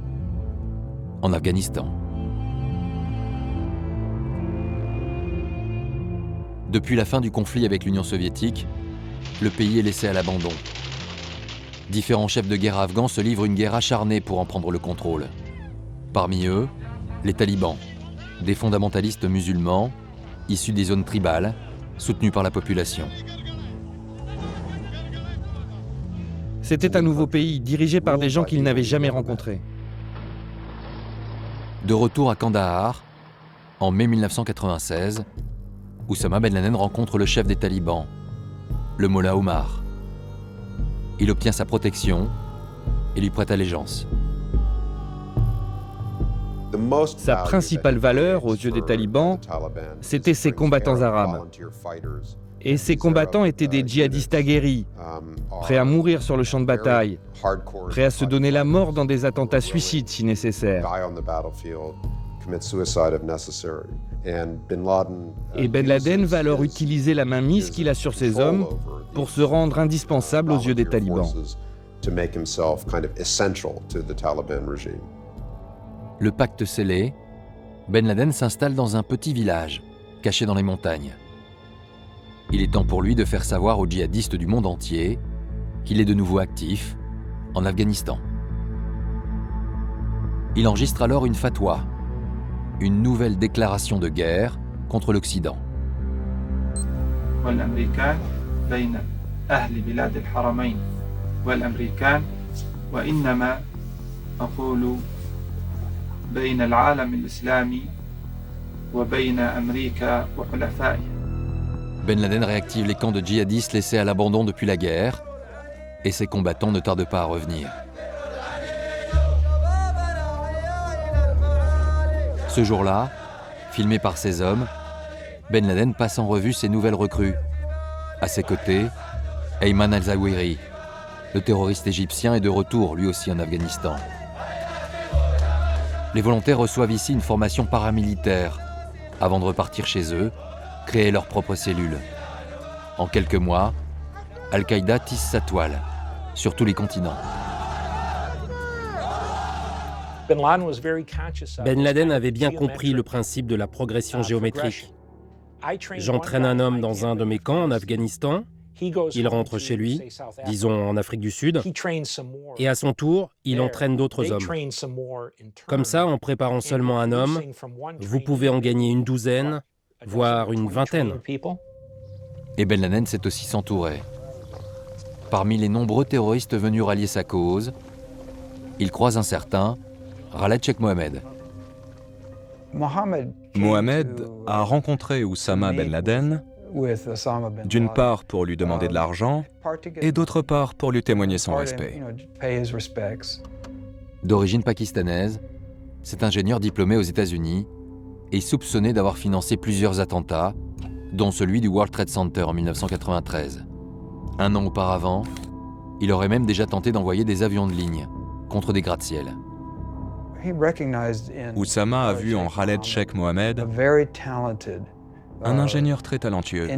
en Afghanistan. Depuis la fin du conflit avec l'Union soviétique, le pays est laissé à l'abandon. Différents chefs de guerre afghans se livrent une guerre acharnée pour en prendre le contrôle. Parmi eux, les talibans, des fondamentalistes musulmans, issus des zones tribales, soutenus par la population. C'était un nouveau pays, dirigé par des gens qu'il n'avait jamais rencontrés. De retour à Kandahar, en mai 1996, Oussama Ben Laden rencontre le chef des talibans, le Mollah Omar. Il obtient sa protection et lui prête allégeance. Sa principale valeur aux yeux des talibans, c'était ses combattants arabes. Et ces combattants étaient des djihadistes aguerris, prêts à mourir sur le champ de bataille, prêts à se donner la mort dans des attentats suicides si nécessaire. Et Ben Laden va alors utiliser la mainmise qu'il a sur ses hommes pour se rendre indispensable aux yeux des talibans. Le pacte scellé, Ben Laden s'installe dans un petit village, caché dans les montagnes. Il est temps pour lui de faire savoir aux djihadistes du monde entier qu'il est de nouveau actif en Afghanistan. Il enregistre alors une fatwa, une nouvelle déclaration de guerre contre l'Occident. Ben Laden réactive les camps de djihadistes laissés à l'abandon depuis la guerre, et ses combattants ne tardent pas à revenir. Ce jour-là, filmé par ses hommes, Ben Laden passe en revue ses nouvelles recrues. À ses côtés, Ayman al-Zawahiri, le terroriste égyptien, est de retour, lui aussi en Afghanistan. Les volontaires reçoivent ici une formation paramilitaire, avant de repartir chez eux, créer leur propre cellule. En quelques mois, Al-Qaïda tisse sa toile, sur tous les continents. Ben Laden avait bien compris le principe de la progression géométrique. J'entraîne un homme dans un de mes camps en Afghanistan, il rentre chez lui, disons en Afrique du Sud, et à son tour, il entraîne d'autres hommes. Comme ça, en préparant seulement un homme, vous pouvez en gagner une douzaine, voire une vingtaine. Et Ben Laden sait aussi s'entourer. Parmi les nombreux terroristes venus rallier sa cause, il croise un certain Khaled Sheikh Mohammed. Mohamed a rencontré Oussama Ben Laden, d'une part pour lui demander de l'argent, et d'autre part pour lui témoigner son respect. D'origine pakistanaise, cet ingénieur diplômé aux États-Unis est soupçonné d'avoir financé plusieurs attentats, dont celui du World Trade Center en 1993. Un an auparavant, il aurait même déjà tenté d'envoyer des avions de ligne contre des gratte-ciel. Oussama a vu en Khaled Sheikh Mohammed un ingénieur très talentueux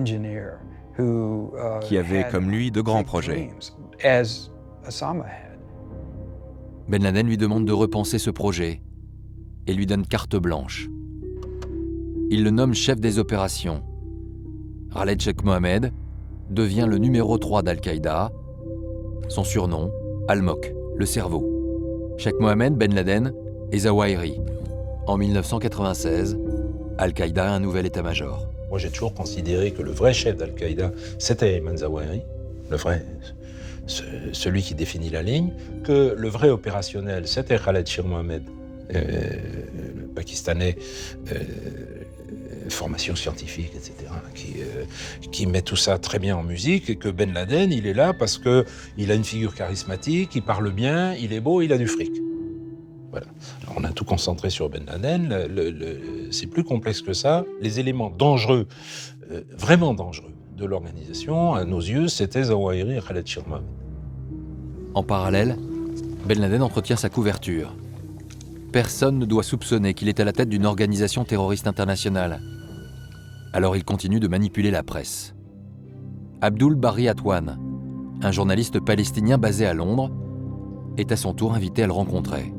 qui avait comme lui de grands projets. Ben Laden lui demande de repenser ce projet et lui donne carte blanche. Il le nomme chef des opérations. Khaled Sheikh Mohammed devient le numéro 3 d'Al-Qaïda, son surnom, Al-Mok, le cerveau. Sheikh Mohammed, Ben Laden et Zawahiri. En 1996, Al-Qaïda a un nouvel état-major. Moi, j'ai toujours considéré que le vrai chef d'Al-Qaïda, c'était Ayman Zawahiri, le vrai, celui qui définit la ligne, que le vrai opérationnel, c'était Khaled Sheikh Mohammed, le Pakistanais, formation scientifique, etc., qui met tout ça très bien en musique, et que Ben Laden, il est là parce qu'il a une figure charismatique, il parle bien, il est beau, il a du fric. Voilà. Alors, on a tout concentré sur Ben Laden, c'est plus complexe que ça. Les éléments dangereux, vraiment dangereux, de l'organisation, à nos yeux, c'était Zawahiri et Khaled Sheikh Mohammed. En parallèle, Ben Laden entretient sa couverture. Personne ne doit soupçonner qu'il est à la tête d'une organisation terroriste internationale. Alors il continue de manipuler la presse. Abdul Bari Atwan, un journaliste palestinien basé à Londres, est à son tour invité à le rencontrer.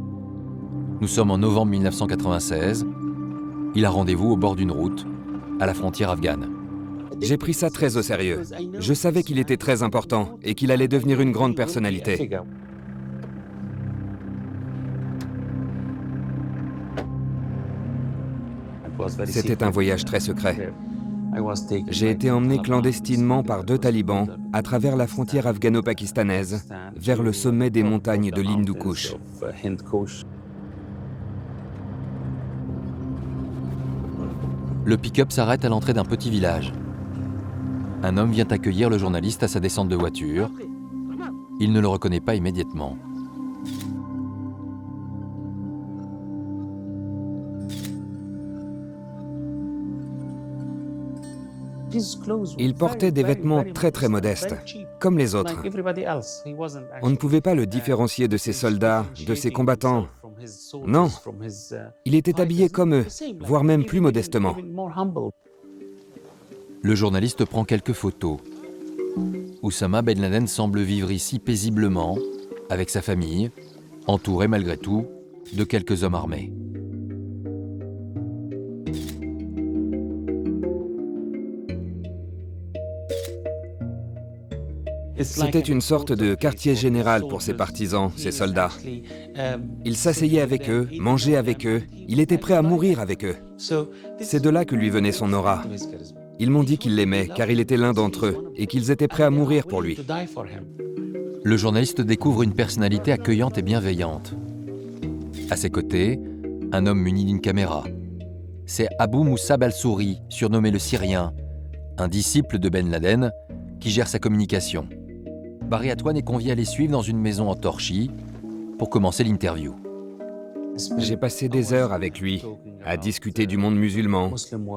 Nous sommes en novembre 1996. Il a rendez-vous au bord d'une route, à la frontière afghane. J'ai pris ça très au sérieux. Je savais qu'il était très important et qu'il allait devenir une grande personnalité. C'était un voyage très secret. J'ai été emmené clandestinement par 2 talibans à travers la frontière afghano-pakistanaise vers le sommet des montagnes de l'Hindu Kush. Le pick-up s'arrête à l'entrée d'un petit village. Un homme vient accueillir le journaliste à sa descente de voiture. Il ne le reconnaît pas immédiatement. Il portait des vêtements très très modestes, comme les autres. On ne pouvait pas le différencier de ses soldats, de ses combattants. Non, il était habillé comme eux, voire même plus modestement. Le journaliste prend quelques photos. Oussama Ben Laden semble vivre ici paisiblement, avec sa famille, entouré malgré tout de quelques hommes armés. C'était une sorte de quartier général pour ses partisans, ses soldats. Il s'asseyait avec eux, mangeait avec eux, il était prêt à mourir avec eux. C'est de là que lui venait son aura. Ils m'ont dit qu'ils l'aimaient, car il était l'un d'entre eux, et qu'ils étaient prêts à mourir pour lui. Le journaliste découvre une personnalité accueillante et bienveillante. À ses côtés, un homme muni d'une caméra. C'est Abu Moussab al-Souri, surnommé le Syrien, un disciple de Ben Laden, qui gère sa communication. Bari Atwan est convié à les suivre dans une maison en torchis pour commencer l'interview. J'ai passé des heures avec lui, à discuter du monde musulman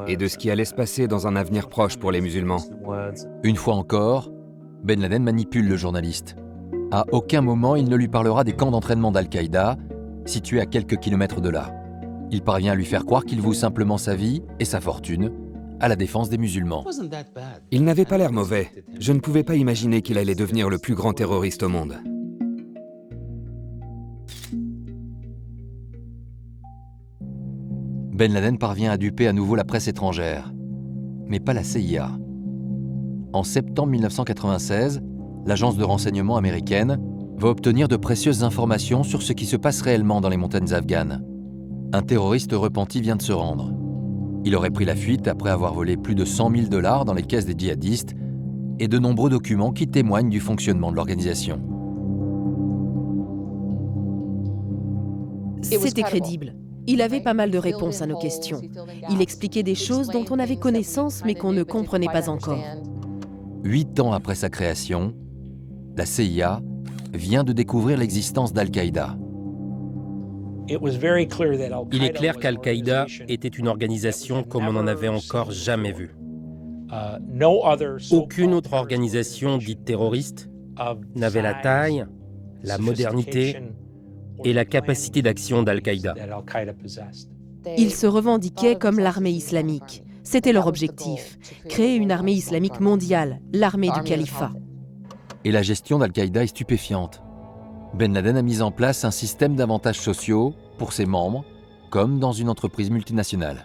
et de ce qui allait se passer dans un avenir proche pour les musulmans. Une fois encore, Ben Laden manipule le journaliste. À aucun moment, il ne lui parlera des camps d'entraînement d'Al-Qaïda, situés à quelques kilomètres de là. Il parvient à lui faire croire qu'il voue simplement sa vie et sa fortune à la défense des musulmans. Il n'avait pas l'air mauvais. Je ne pouvais pas imaginer qu'il allait devenir le plus grand terroriste au monde. Ben Laden parvient à duper à nouveau la presse étrangère, mais pas la CIA. En septembre 1996, l'agence de renseignement américaine va obtenir de précieuses informations sur ce qui se passe réellement dans les montagnes afghanes. Un terroriste repenti vient de se rendre. Il aurait pris la fuite après avoir volé plus de 100 000 $ dans les caisses des djihadistes et de nombreux documents qui témoignent du fonctionnement de l'organisation. C'était crédible. Il avait pas mal de réponses à nos questions. Il expliquait des choses dont on avait connaissance mais qu'on ne comprenait pas encore. 8 ans après sa création, la CIA vient de découvrir l'existence d'Al-Qaïda. Il est clair qu'Al-Qaïda était une organisation comme on n'en avait encore jamais vu. Aucune autre organisation dite terroriste n'avait la taille, la modernité et la capacité d'action d'Al-Qaïda. Ils se revendiquaient comme l'armée islamique. C'était leur objectif, créer une armée islamique mondiale, l'armée du califat. Et la gestion d'Al-Qaïda est stupéfiante. Ben Laden a mis en place un système d'avantages sociaux pour ses membres, comme dans une entreprise multinationale.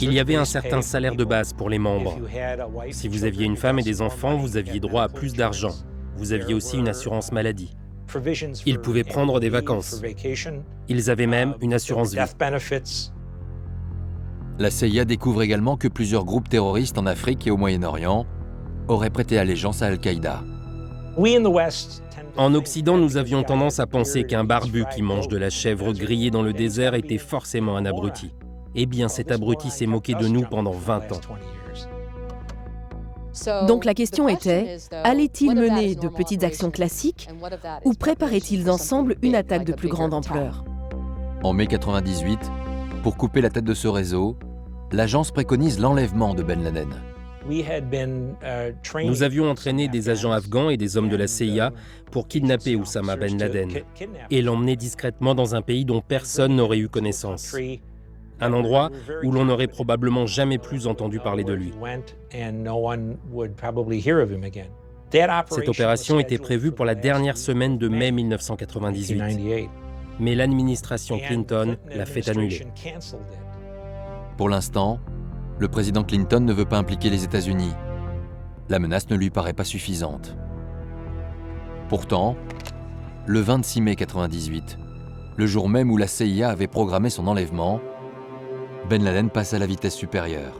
Il y avait un certain salaire de base pour les membres. Si vous aviez une femme et des enfants, vous aviez droit à plus d'argent. Vous aviez aussi une assurance maladie. Ils pouvaient prendre des vacances. Ils avaient même une assurance vie. La CIA découvre également que plusieurs groupes terroristes en Afrique et au Moyen-Orient auraient prêté allégeance à Al-Qaïda. En Occident, nous avions tendance à penser qu'un barbu qui mange de la chèvre grillée dans le désert était forcément un abruti. Eh bien, cet abruti s'est moqué de nous pendant 20 ans. Donc la question était, allaient-ils mener de petites actions classiques ou préparaient-ils ensemble une attaque de plus grande ampleur? En mai 1998, pour couper la tête de ce réseau, l'agence préconise l'enlèvement de Ben Laden. Nous avions entraîné des agents afghans et des hommes de la CIA pour kidnapper Oussama Ben Laden et l'emmener discrètement dans un pays dont personne n'aurait eu connaissance. Un endroit où l'on n'aurait probablement jamais plus entendu parler de lui. Cette opération était prévue pour la dernière semaine de mai 1998, mais l'administration Clinton l'a fait annuler. Pour l'instant, le président Clinton ne veut pas impliquer les États-Unis. La menace ne lui paraît pas suffisante. Pourtant, le 26 mai 1998, le jour même où la CIA avait programmé son enlèvement, Ben Laden passe à la vitesse supérieure.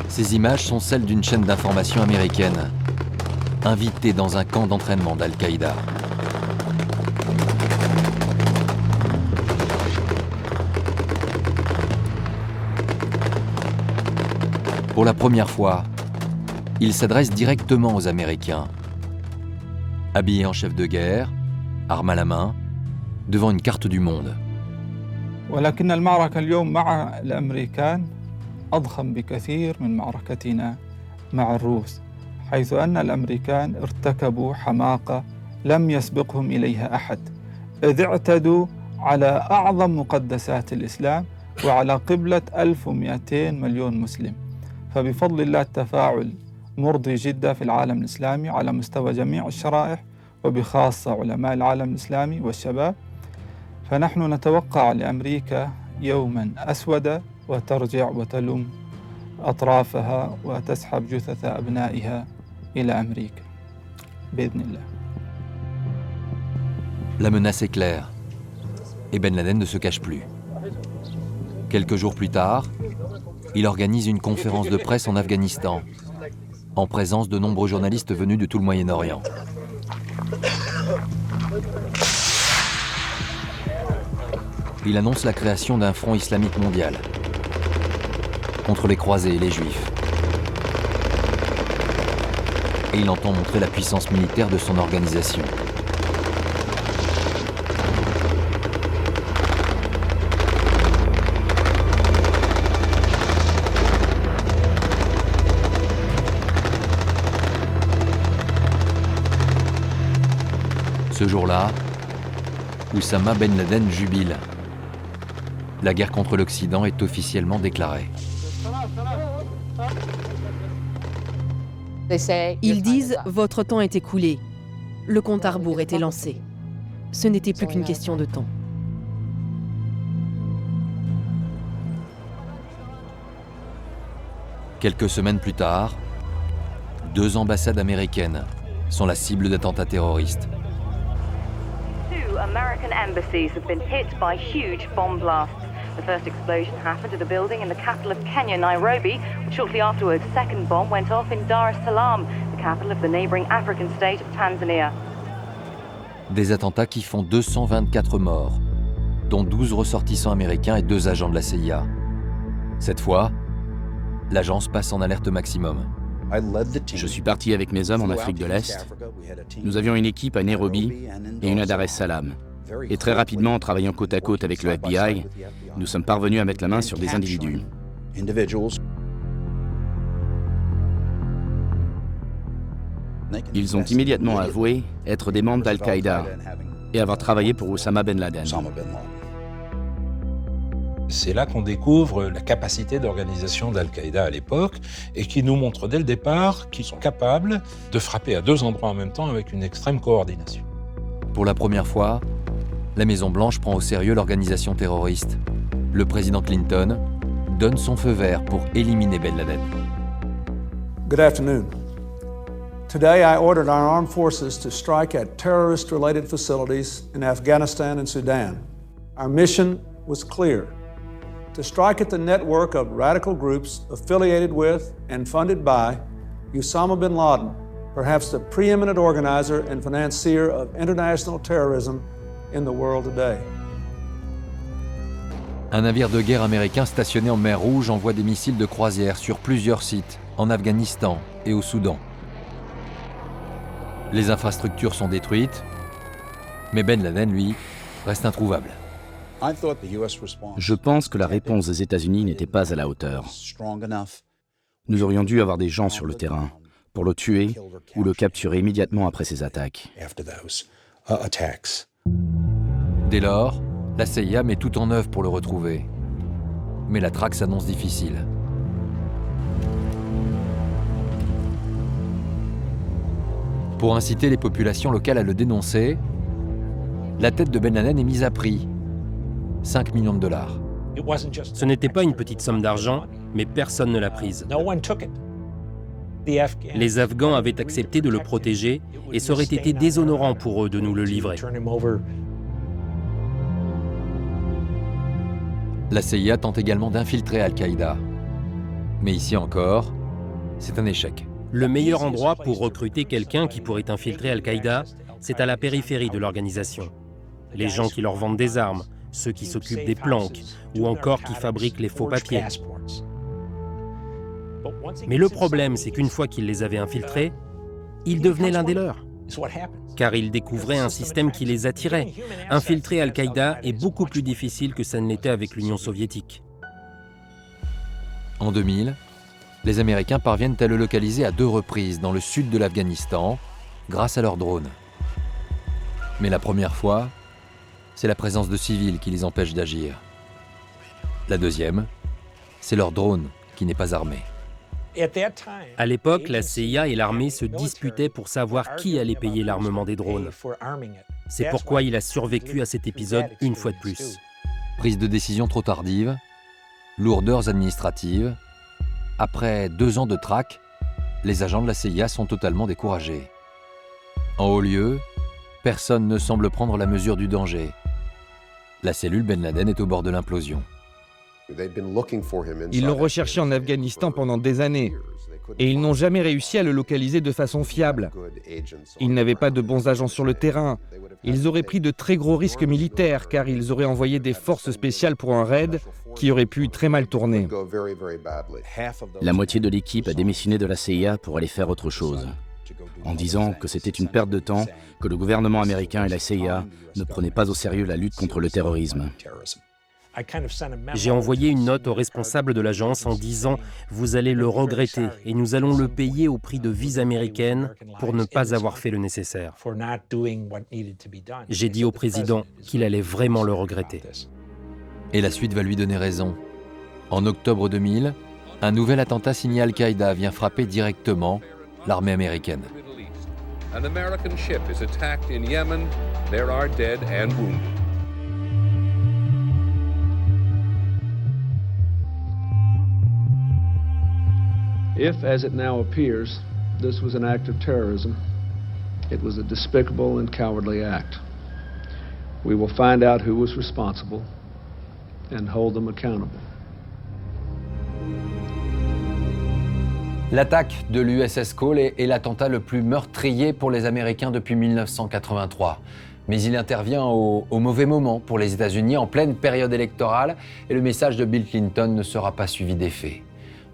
Ces images sont celles d'une chaîne d'information américaine, invitée dans un camp d'entraînement d'Al-Qaïda. Pour la première fois, il s'adresse directement aux Américains. Habillé en chef de guerre, arme à la main, devant une carte du monde. ولكن المعركة اليوم مع الأمريكان أضخم بكثير من معركتنا مع الروس، حيث أن الأمريكان ارتكبوا حماقة لم يسبقهم إليها أحد، إذ اعتدوا على أعظم مقدسات الإسلام وعلى قبلة 1200 مليون مسلم. فبفضل الله التفاعل مرضي جدا في العالم الإسلامي على مستوى جميع الشرائح وبخاصة علماء العالم الإسلامي والشباب. فنحن نتوقع لأمريكا يوما أسود وترجع وتلم أطرافها وتسحب جثث أبنائها إلى أمريكا بإذن الله. La menace est claire et Ben Laden ne se cache plus. Quelques jours plus tard, il organise une conférence de presse en Afghanistan, en présence de nombreux journalistes venus de tout le Moyen-Orient. il annonce la création d'un front islamique mondial contre les croisés et les juifs. Et il entend montrer la puissance militaire de son organisation. Ce jour-là, Oussama Ben Laden jubile. La guerre contre l'Occident est officiellement déclarée. Ils disent « Votre temps est écoulé ». Le compte à rebours était lancé. Ce n'était plus qu'une question de temps. Quelques semaines plus tard, 2 ambassades américaines sont la cible d'attentats terroristes. American embassies have been hit by huge bomb blasts. The first explosion happened at a building in the capital of Kenya, Nairobi. Shortly afterwards, a second bomb went off in Dar es Salaam, the capital of the neighboring African state of Tanzania. Des attentats qui font 224 morts, dont 12 ressortissants américains et 2 agents de la CIA. Cette fois, l'agence passe en alerte maximum. Je suis parti avec mes hommes en Afrique de l'Est. Nous avions une équipe à Nairobi et une à Dar es Salaam. Et très rapidement, en travaillant côte à côte avec le FBI, nous sommes parvenus à mettre la main sur des individus. Ils ont immédiatement avoué être des membres d'Al-Qaïda et avoir travaillé pour Oussama Ben Laden. C'est là qu'on découvre la capacité d'organisation d'Al-Qaïda à l'époque et qui nous montre dès le départ qu'ils sont capables de frapper à 2 endroits en même temps avec une extrême coordination. Pour la première fois, la Maison-Blanche prend au sérieux l'organisation terroriste. Le président Clinton donne son feu vert pour éliminer Ben Laden. Good afternoon. Today I ordered our armed forces to strike at terrorist-related facilities in Afghanistan and Sudan. Our mission was clear: to strike at the network of radical groups affiliated with and funded by Osama bin Laden, perhaps the preeminent organizer and financier of international terrorism in the world today. Un navire de guerre américain stationné en mer Rouge envoie des missiles de croisière sur plusieurs sites, en Afghanistan et au Soudan. Les infrastructures sont détruites, mais Ben Laden, lui, reste introuvable. Je pense que la réponse des États-Unis n'était pas à la hauteur. Nous aurions dû avoir des gens sur le terrain pour le tuer ou le capturer immédiatement après ces attaques. Dès lors, la CIA met tout en œuvre pour le retrouver. Mais la traque s'annonce difficile. Pour inciter les populations locales à le dénoncer, la tête de Ben Laden est mise à prix. 5 millions de dollars. Ce n'était pas une petite somme d'argent, mais personne ne l'a prise. Les Afghans avaient accepté de le protéger et ça aurait été déshonorant pour eux de nous le livrer. La CIA tente également d'infiltrer Al-Qaïda. Mais ici encore, c'est un échec. Le meilleur endroit pour recruter quelqu'un qui pourrait infiltrer Al-Qaïda, c'est à la périphérie de l'organisation. Les gens qui leur vendent des armes, ceux qui s'occupent des planques, ou encore qui fabriquent les faux papiers. Mais le problème, c'est qu'une fois qu'ils les avaient infiltrés, ils devenaient l'un des leurs. Car ils découvraient un système qui les attirait. Infiltrer Al-Qaïda est beaucoup plus difficile que ça ne l'était avec l'Union soviétique. En 2000, les Américains parviennent à le localiser à 2 reprises dans le sud de l'Afghanistan, grâce à leurs drones. Mais la première fois, c'est la présence de civils qui les empêche d'agir. La deuxième, c'est leur drone qui n'est pas armé. À l'époque, la CIA et l'armée se disputaient pour savoir qui allait payer l'armement des drones. C'est pourquoi il a survécu à cet épisode une fois de plus. Prise de décision trop tardive, lourdeurs administratives. Après 2 ans de traque, les agents de la CIA sont totalement découragés. En haut lieu, personne ne semble prendre la mesure du danger. La cellule Ben Laden est au bord de l'implosion. Ils l'ont recherché en Afghanistan pendant des années, et ils n'ont jamais réussi à le localiser de façon fiable. Ils n'avaient pas de bons agents sur le terrain. Ils auraient pris de très gros risques militaires, car ils auraient envoyé des forces spéciales pour un raid qui aurait pu très mal tourner. La moitié de l'équipe a démissionné de la CIA pour aller faire autre chose, en disant que c'était une perte de temps, que le gouvernement américain et la CIA ne prenaient pas au sérieux la lutte contre le terrorisme. J'ai envoyé une note aux responsables de l'agence en disant « Vous allez le regretter et nous allons le payer au prix de vies américaines pour ne pas avoir fait le nécessaire. » J'ai dit au président qu'il allait vraiment le regretter. Et la suite va lui donner raison. En octobre 2000, un nouvel attentat signé Al-Qaïda vient frapper directement l'armée américaine. An American ship is attacked in Yemen. There are dead and wounded. If, as it now appears, this was an act of terrorism, it was a despicable and cowardly act. We will find out who was responsible and hold them accountable. L'attaque de l'USS Cole est l'attentat le plus meurtrier pour les Américains depuis 1983. Mais il intervient au mauvais moment pour les États-Unis, en pleine période électorale, et le message de Bill Clinton ne sera pas suivi d'effet.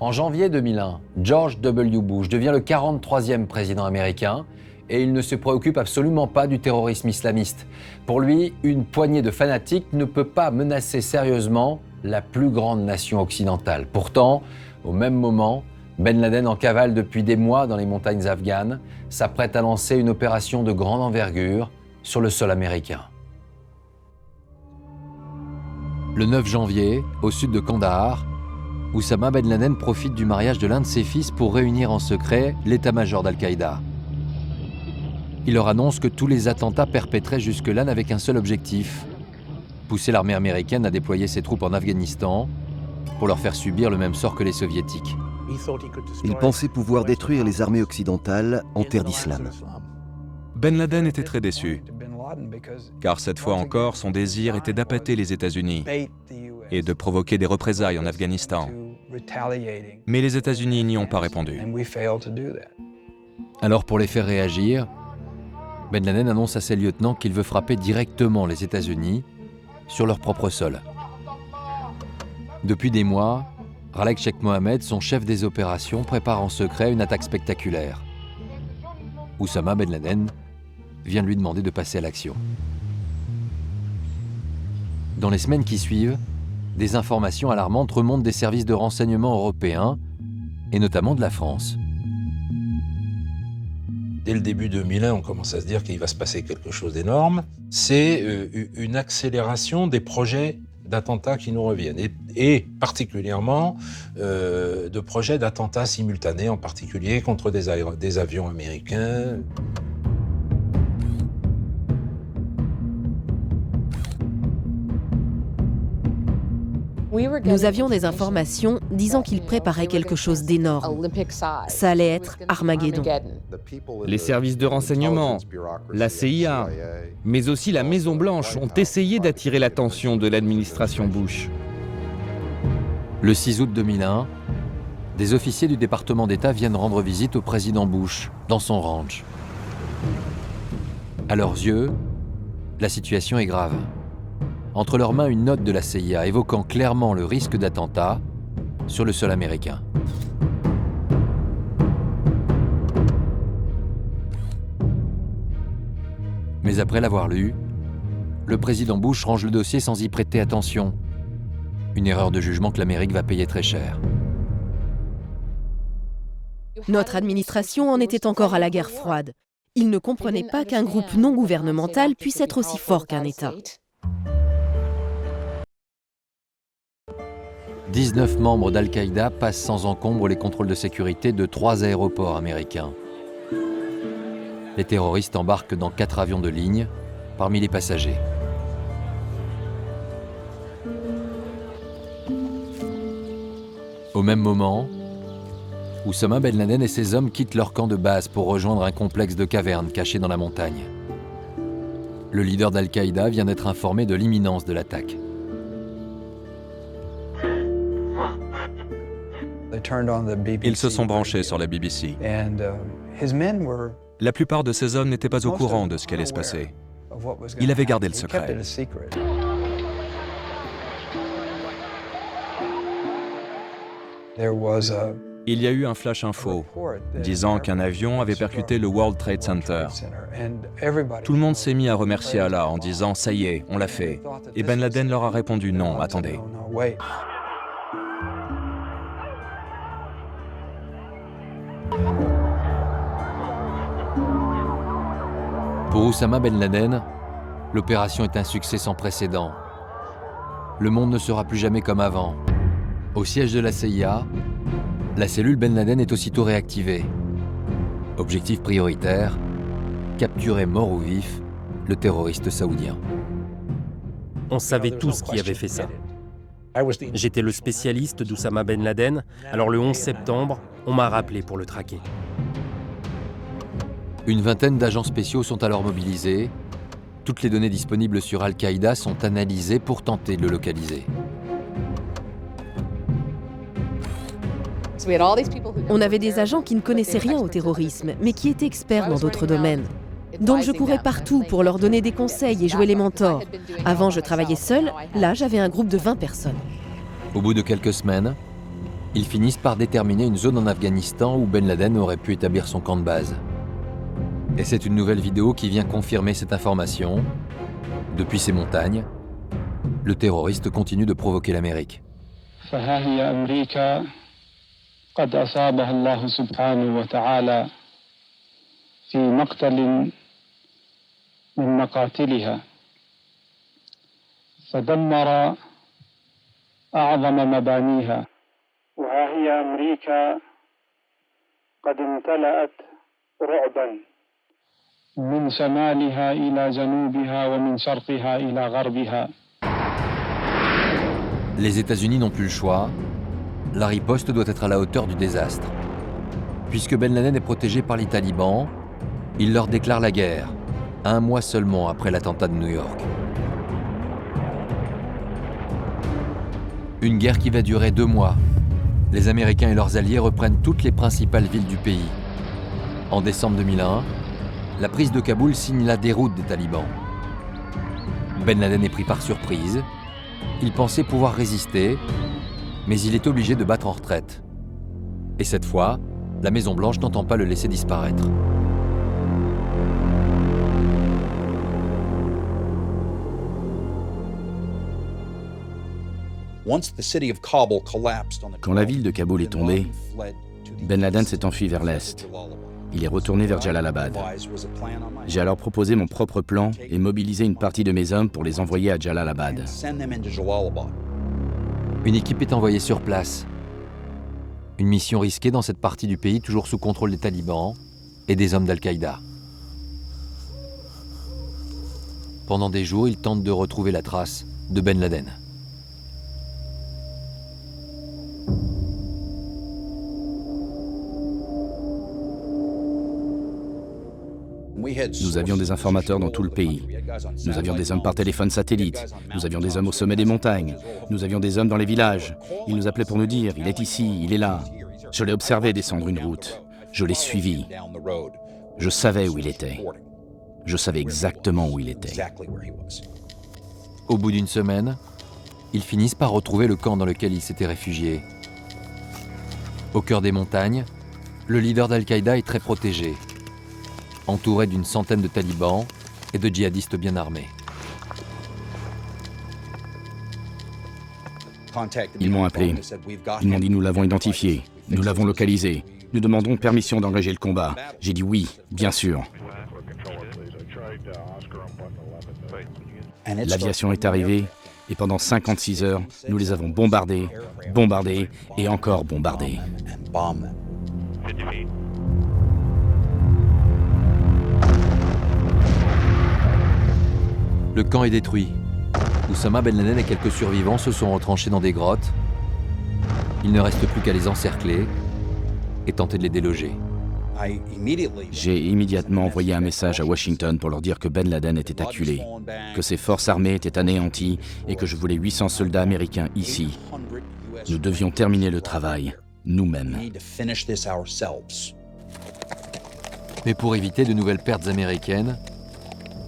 En janvier 2001, George W. Bush devient le 43e président américain et il ne se préoccupe absolument pas du terrorisme islamiste. Pour lui, une poignée de fanatiques ne peut pas menacer sérieusement la plus grande nation occidentale. Pourtant, au même moment, Ben Laden, en cavale depuis des mois dans les montagnes afghanes, s'apprête à lancer une opération de grande envergure sur le sol américain. Le 9 janvier, au sud de Kandahar, Oussama Ben Laden profite du mariage de l'un de ses fils pour réunir en secret l'état-major d'Al-Qaïda. Il leur annonce que tous les attentats perpétrés jusque-là n'avaient qu'un seul objectif, pousser l'armée américaine à déployer ses troupes en Afghanistan pour leur faire subir le même sort que les soviétiques. Il pensait pouvoir détruire les armées occidentales en terre d'islam. Ben Laden était très déçu, car cette fois encore, son désir était d'appâter les États-Unis et de provoquer des représailles en Afghanistan. Mais les États-Unis n'y ont pas répondu. Alors pour les faire réagir, Ben Laden annonce à ses lieutenants qu'il veut frapper directement les États-Unis sur leur propre sol. Depuis des mois, Khaled Sheikh Mohammed, son chef des opérations, prépare en secret une attaque spectaculaire. Oussama Ben Laden vient lui demander de passer à l'action. Dans les semaines qui suivent, des informations alarmantes remontent des services de renseignement européens, et notamment de la France. Dès le début 2001, on commence à se dire qu'il va se passer quelque chose d'énorme. C'est une accélération des projets d'attentats qui nous reviennent, et particulièrement de projets d'attentats simultanés, en particulier contre des avions américains. Nous avions des informations disant qu'il préparait quelque chose d'énorme. Ça allait être Armageddon. Les services de renseignement, la CIA, mais aussi la Maison-Blanche ont essayé d'attirer l'attention de l'administration Bush. Le 6 août 2001, des officiers du département d'État viennent rendre visite au président Bush dans son ranch. À leurs yeux, la situation est grave. Entre leurs mains, une note de la CIA évoquant clairement le risque d'attentat sur le sol américain. Mais après l'avoir lu, le président Bush range le dossier sans y prêter attention. Une erreur de jugement que l'Amérique va payer très cher. Notre administration en était encore à la guerre froide. Il ne comprenait pas qu'un groupe non gouvernemental puisse être aussi fort qu'un État. 19 membres d'Al-Qaïda passent sans encombre les contrôles de sécurité de 3 aéroports américains. Les terroristes embarquent dans 4 avions de ligne, parmi les passagers. Au même moment, Oussama Ben Laden et ses hommes quittent leur camp de base pour rejoindre un complexe de cavernes caché dans la montagne. Le leader d'Al-Qaïda vient d'être informé de l'imminence de l'attaque. Ils se sont branchés sur la BBC. La plupart de ces hommes n'étaient pas au courant de ce qui allait se passer. Il avait gardé le secret. Il y a eu un flash info disant qu'un avion avait percuté le World Trade Center. Tout le monde s'est mis à remercier Allah en disant « ça y est, on l'a fait ». Et Ben Laden leur a répondu « non, attendez ». Pour Oussama Ben Laden, l'opération est un succès sans précédent. Le monde ne sera plus jamais comme avant. Au siège de la CIA, la cellule Ben Laden est aussitôt réactivée. Objectif prioritaire, capturer mort ou vif le terroriste saoudien. On savait tous qui avait fait ça. J'étais le spécialiste d'Oussama Ben Laden, alors le 11 septembre, on m'a rappelé pour le traquer. Une vingtaine d'agents spéciaux sont alors mobilisés. Toutes les données disponibles sur Al-Qaïda sont analysées pour tenter de le localiser. On avait des agents qui ne connaissaient rien au terrorisme, mais qui étaient experts dans d'autres domaines. Donc je courais partout pour leur donner des conseils et jouer les mentors. Avant, je travaillais seul, là j'avais un groupe de 20 personnes. Au bout de quelques semaines, ils finissent par déterminer une zone en Afghanistan où Ben Laden aurait pu établir son camp de base. Et c'est une nouvelle vidéo qui vient confirmer cette information. Depuis ces montagnes, le terroriste continue de provoquer l'Amérique. قد أصابها الله سبحانه وتعالى في مقتل من مقاتلها فدمر أعظم مبانيها وها هي أمريكا قد امتلأت رعبا من شمالها إلى جنوبها ومن شرقها إلى غربها. Les États-Unis n'ont plus le choix. La riposte doit être à la hauteur du désastre. Puisque Ben Laden est protégé par les talibans, il leur déclare la guerre, un mois seulement après l'attentat de New York. Une guerre qui va durer 2 mois. Les Américains et leurs alliés reprennent toutes les principales villes du pays. En décembre 2001, la prise de Kaboul signe la déroute des talibans. Ben Laden est pris par surprise. Il pensait pouvoir résister, mais il est obligé de battre en retraite. Et cette fois, la Maison-Blanche n'entend pas le laisser disparaître. Quand la ville de Kaboul est tombée, Ben Laden s'est enfui vers l'est. Il est retourné vers Jalalabad. J'ai alors proposé mon propre plan et mobilisé une partie de mes hommes pour les envoyer à Jalalabad. Une équipe est envoyée sur place. Une mission risquée dans cette partie du pays toujours sous contrôle des talibans et des hommes d'Al-Qaïda. Pendant des jours, ils tentent de retrouver la trace de Ben Laden. Nous avions des informateurs dans tout le pays. Nous avions des hommes par téléphone satellite. Nous avions des hommes au sommet des montagnes. Nous avions des hommes dans les villages. Ils nous appelaient pour nous dire « il est ici, il est là ». Je l'ai observé descendre une route. Je l'ai suivi. Je savais où il était. Je savais exactement où il était. Au bout d'une semaine, ils finissent par retrouver le camp dans lequel ils s'étaient réfugiés. Au cœur des montagnes, le leader d'Al-Qaïda est très protégé, entouré d'une centaine de talibans et de djihadistes bien armés. Ils m'ont appelé. Ils m'ont dit « nous l'avons identifié, nous l'avons localisé, nous demandons permission d'engager le combat ». J'ai dit « oui, bien sûr ». L'aviation est arrivée et pendant 56 heures, nous les avons bombardés, bombardés et encore bombardés. Le camp est détruit. Oussama Ben Laden et quelques survivants se sont retranchés dans des grottes. Il ne reste plus qu'à les encercler et tenter de les déloger. J'ai immédiatement envoyé un message à Washington pour leur dire que Ben Laden était acculé, que ses forces armées étaient anéanties et que je voulais 800 soldats américains ici. Nous devions terminer le travail nous-mêmes. Mais pour éviter de nouvelles pertes américaines,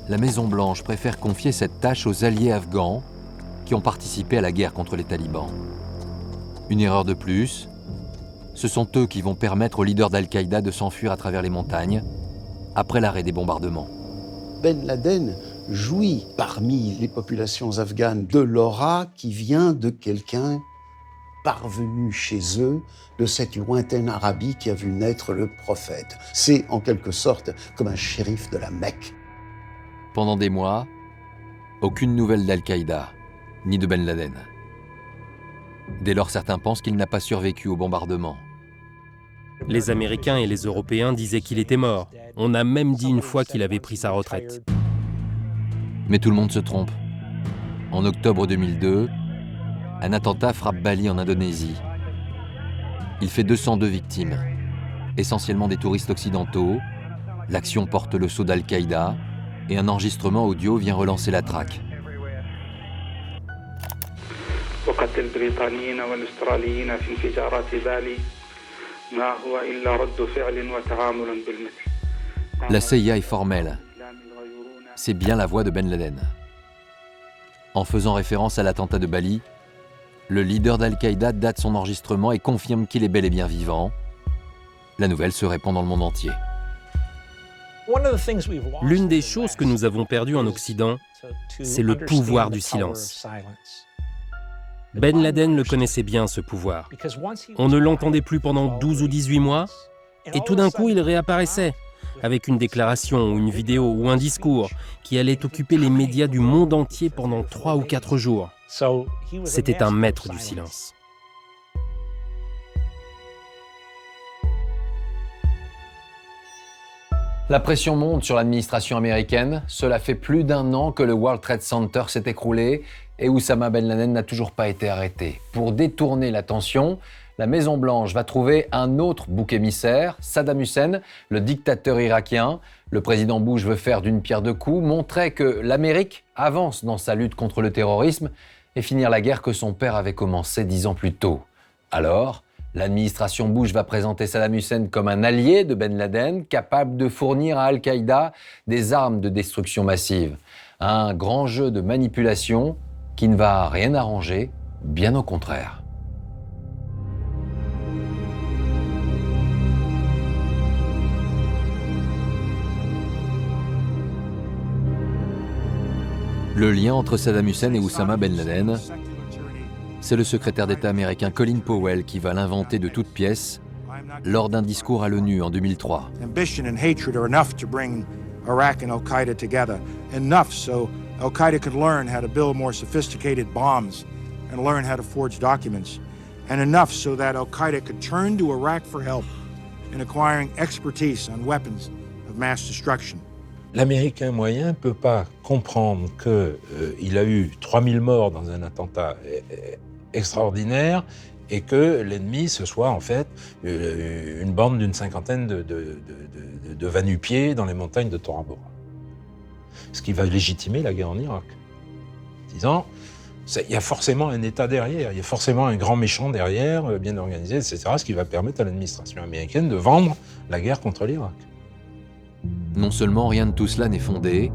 la Maison-Blanche préfère confier cette tâche aux alliés afghans qui ont participé à la guerre contre les talibans. Une erreur de plus, ce sont eux qui vont permettre aux leaders d'Al-Qaïda de s'enfuir à travers les montagnes après l'arrêt des bombardements. Ben Laden jouit parmi les populations afghanes de l'aura qui vient de quelqu'un parvenu chez eux de cette lointaine Arabie qui a vu naître le prophète. C'est en quelque sorte comme un shérif de la Mecque. Pendant des mois, aucune nouvelle d'Al-Qaïda, ni de Ben Laden. Dès lors, certains pensent qu'il n'a pas survécu au bombardement. Les Américains et les Européens disaient qu'il était mort. On a même dit une fois qu'il avait pris sa retraite. Mais tout le monde se trompe. En octobre 2002, un attentat frappe Bali en Indonésie. Il fait 202 victimes, essentiellement des touristes occidentaux. L'action porte le sceau d'Al-Qaïda et un enregistrement audio vient relancer la traque. La CIA est formelle. C'est bien la voix de Ben Laden. En faisant référence à l'attentat de Bali, le leader d'Al-Qaïda date son enregistrement et confirme qu'il est bel et bien vivant. La nouvelle se répand dans le monde entier. L'une des choses que nous avons perdues en Occident, c'est le pouvoir du silence. Ben Laden le connaissait bien, ce pouvoir. On ne l'entendait plus pendant 12 ou 18 mois, et tout d'un coup, il réapparaissait, avec une déclaration ou une vidéo ou un discours qui allait occuper les médias du monde entier pendant 3 ou 4 jours. C'était un maître du silence. La pression monte sur l'administration américaine. Cela fait plus d'1 an que le World Trade Center s'est écroulé et Oussama Ben Laden n'a toujours pas été arrêté. Pour détourner l'attention, la Maison-Blanche va trouver un autre bouc émissaire, Saddam Hussein, le dictateur irakien. Le président Bush veut faire d'une pierre deux coups, montrer que l'Amérique avance dans sa lutte contre le terrorisme et finir la guerre que son père avait commencée 10 ans plus tôt. Alors, l'administration Bush va présenter Saddam Hussein comme un allié de Ben Laden, capable de fournir à Al-Qaïda des armes de destruction massive. Un grand jeu de manipulation qui ne va rien arranger, bien au contraire. Le lien entre Saddam Hussein et Oussama Ben Laden, c'est le secrétaire d'État américain Colin Powell qui va l'inventer de toutes pièces lors d'un discours à l'ONU en 2003. Ambition and hatred are enough to bring Iraq and Al-Qaeda together. Enough so Al-Qaeda could learn how to build more sophisticated bombs and learn how to forge documents. And enough so that Al-Qaeda could turn to Iraq for help in acquiring expertise on weapons of mass destruction. L'Américain moyen ne peut pas comprendre qu'il a eu 3000 morts dans un attentat extraordinaire et que l'ennemi, ce soit en fait une bande d'une cinquantaine de va-nu-pieds dans les montagnes de Tora Bora. Ce qui va légitimer la guerre en Irak. Disant, il y a forcément un État derrière, il y a forcément un grand méchant derrière, bien organisé, etc., ce qui va permettre à l'administration américaine de vendre la guerre contre l'Irak. Non seulement rien de tout cela n'est fondé,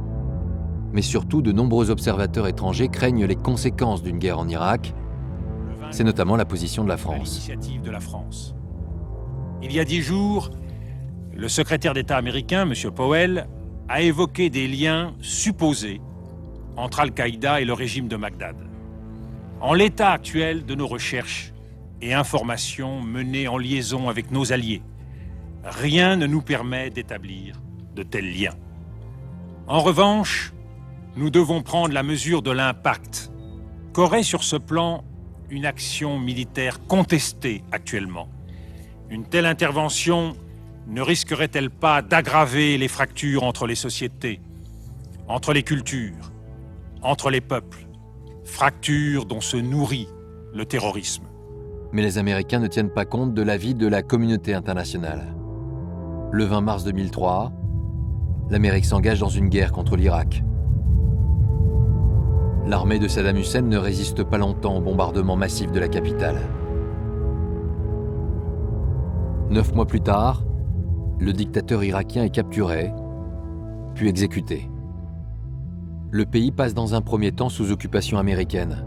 mais surtout de nombreux observateurs étrangers craignent les conséquences d'une guerre en Irak. C'est notamment la position de la France. Il y a 10 jours, le secrétaire d'État américain, M. Powell, a évoqué des liens supposés entre Al-Qaïda et le régime de Bagdad. En l'état actuel de nos recherches et informations menées en liaison avec nos alliés, rien ne nous permet d'établir de tels liens. En revanche, nous devons prendre la mesure de l'impact qu'aurait sur ce plan une action militaire contestée actuellement. Une telle intervention ne risquerait-elle pas d'aggraver les fractures entre les sociétés, entre les cultures, entre les peuples, fractures dont se nourrit le terrorisme? Mais les Américains ne tiennent pas compte de l'avis de la communauté internationale. Le 20 mars 2003, l'Amérique s'engage dans une guerre contre l'Irak. L'armée de Saddam Hussein ne résiste pas longtemps au bombardement massif de la capitale. 9 mois plus tard, le dictateur irakien est capturé, puis exécuté. Le pays passe dans un premier temps sous occupation américaine,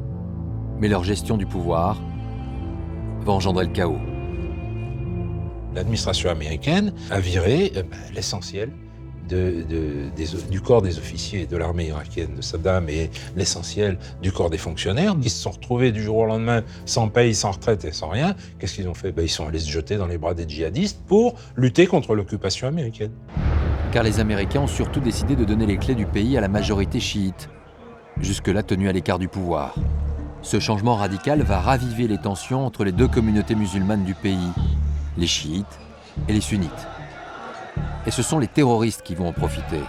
mais leur gestion du pouvoir va engendrer le chaos. L'administration américaine a viré l'essentiel du corps des officiers de l'armée irakienne de Saddam et l'essentiel du corps des fonctionnaires. Ils se sont retrouvés du jour au lendemain sans paye, sans retraite et sans rien. Qu'est-ce qu'ils ont fait? Ils sont allés se jeter dans les bras des djihadistes pour lutter contre l'occupation américaine. Car les Américains ont surtout décidé de donner les clés du pays à la majorité chiite, jusque-là tenue à l'écart du pouvoir. Ce changement radical va raviver les tensions entre les deux communautés musulmanes du pays, les chiites et les sunnites. Et ce sont les terroristes qui vont en profiter,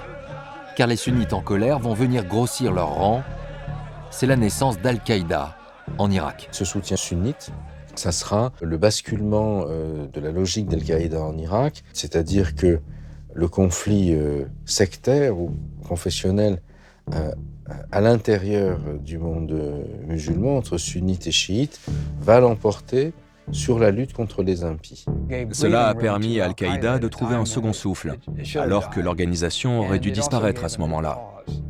car les sunnites en colère vont venir grossir leurs rangs. C'est la naissance d'Al-Qaïda en Irak. Ce soutien sunnite, ça sera le basculement de la logique d'Al-Qaïda en Irak, c'est-à-dire que le conflit sectaire ou confessionnel à l'intérieur du monde musulman, entre sunnites et chiites, va l'emporter sur la lutte contre les impies. Cela a permis à Al-Qaïda de trouver un second souffle, alors que l'organisation aurait dû disparaître à ce moment-là.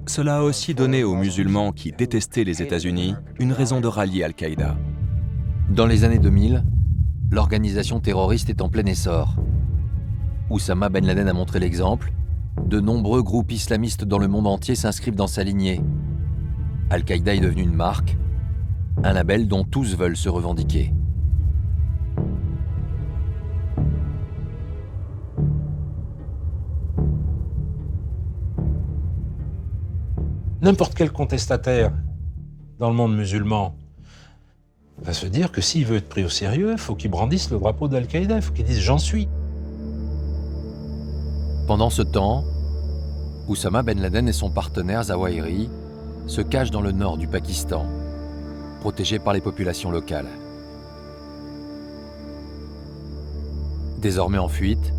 Cela a aussi donné aux musulmans qui détestaient les États-Unis une raison de rallier Al-Qaïda. Dans les années 2000, l'organisation terroriste est en plein essor. Oussama Ben Laden a montré l'exemple. De nombreux groupes islamistes dans le monde entier s'inscrivent dans sa lignée. Al-Qaïda est devenu une marque, un label dont tous veulent se revendiquer. N'importe quel contestataire dans le monde musulman va se dire que s'il veut être pris au sérieux, il faut qu'il brandisse le drapeau d'Al-Qaïda, il faut qu'il dise « j'en suis ». Pendant ce temps, Oussama Ben Laden et son partenaire Zawahiri se cachent dans le nord du Pakistan, protégés par les populations locales. Désormais en fuite,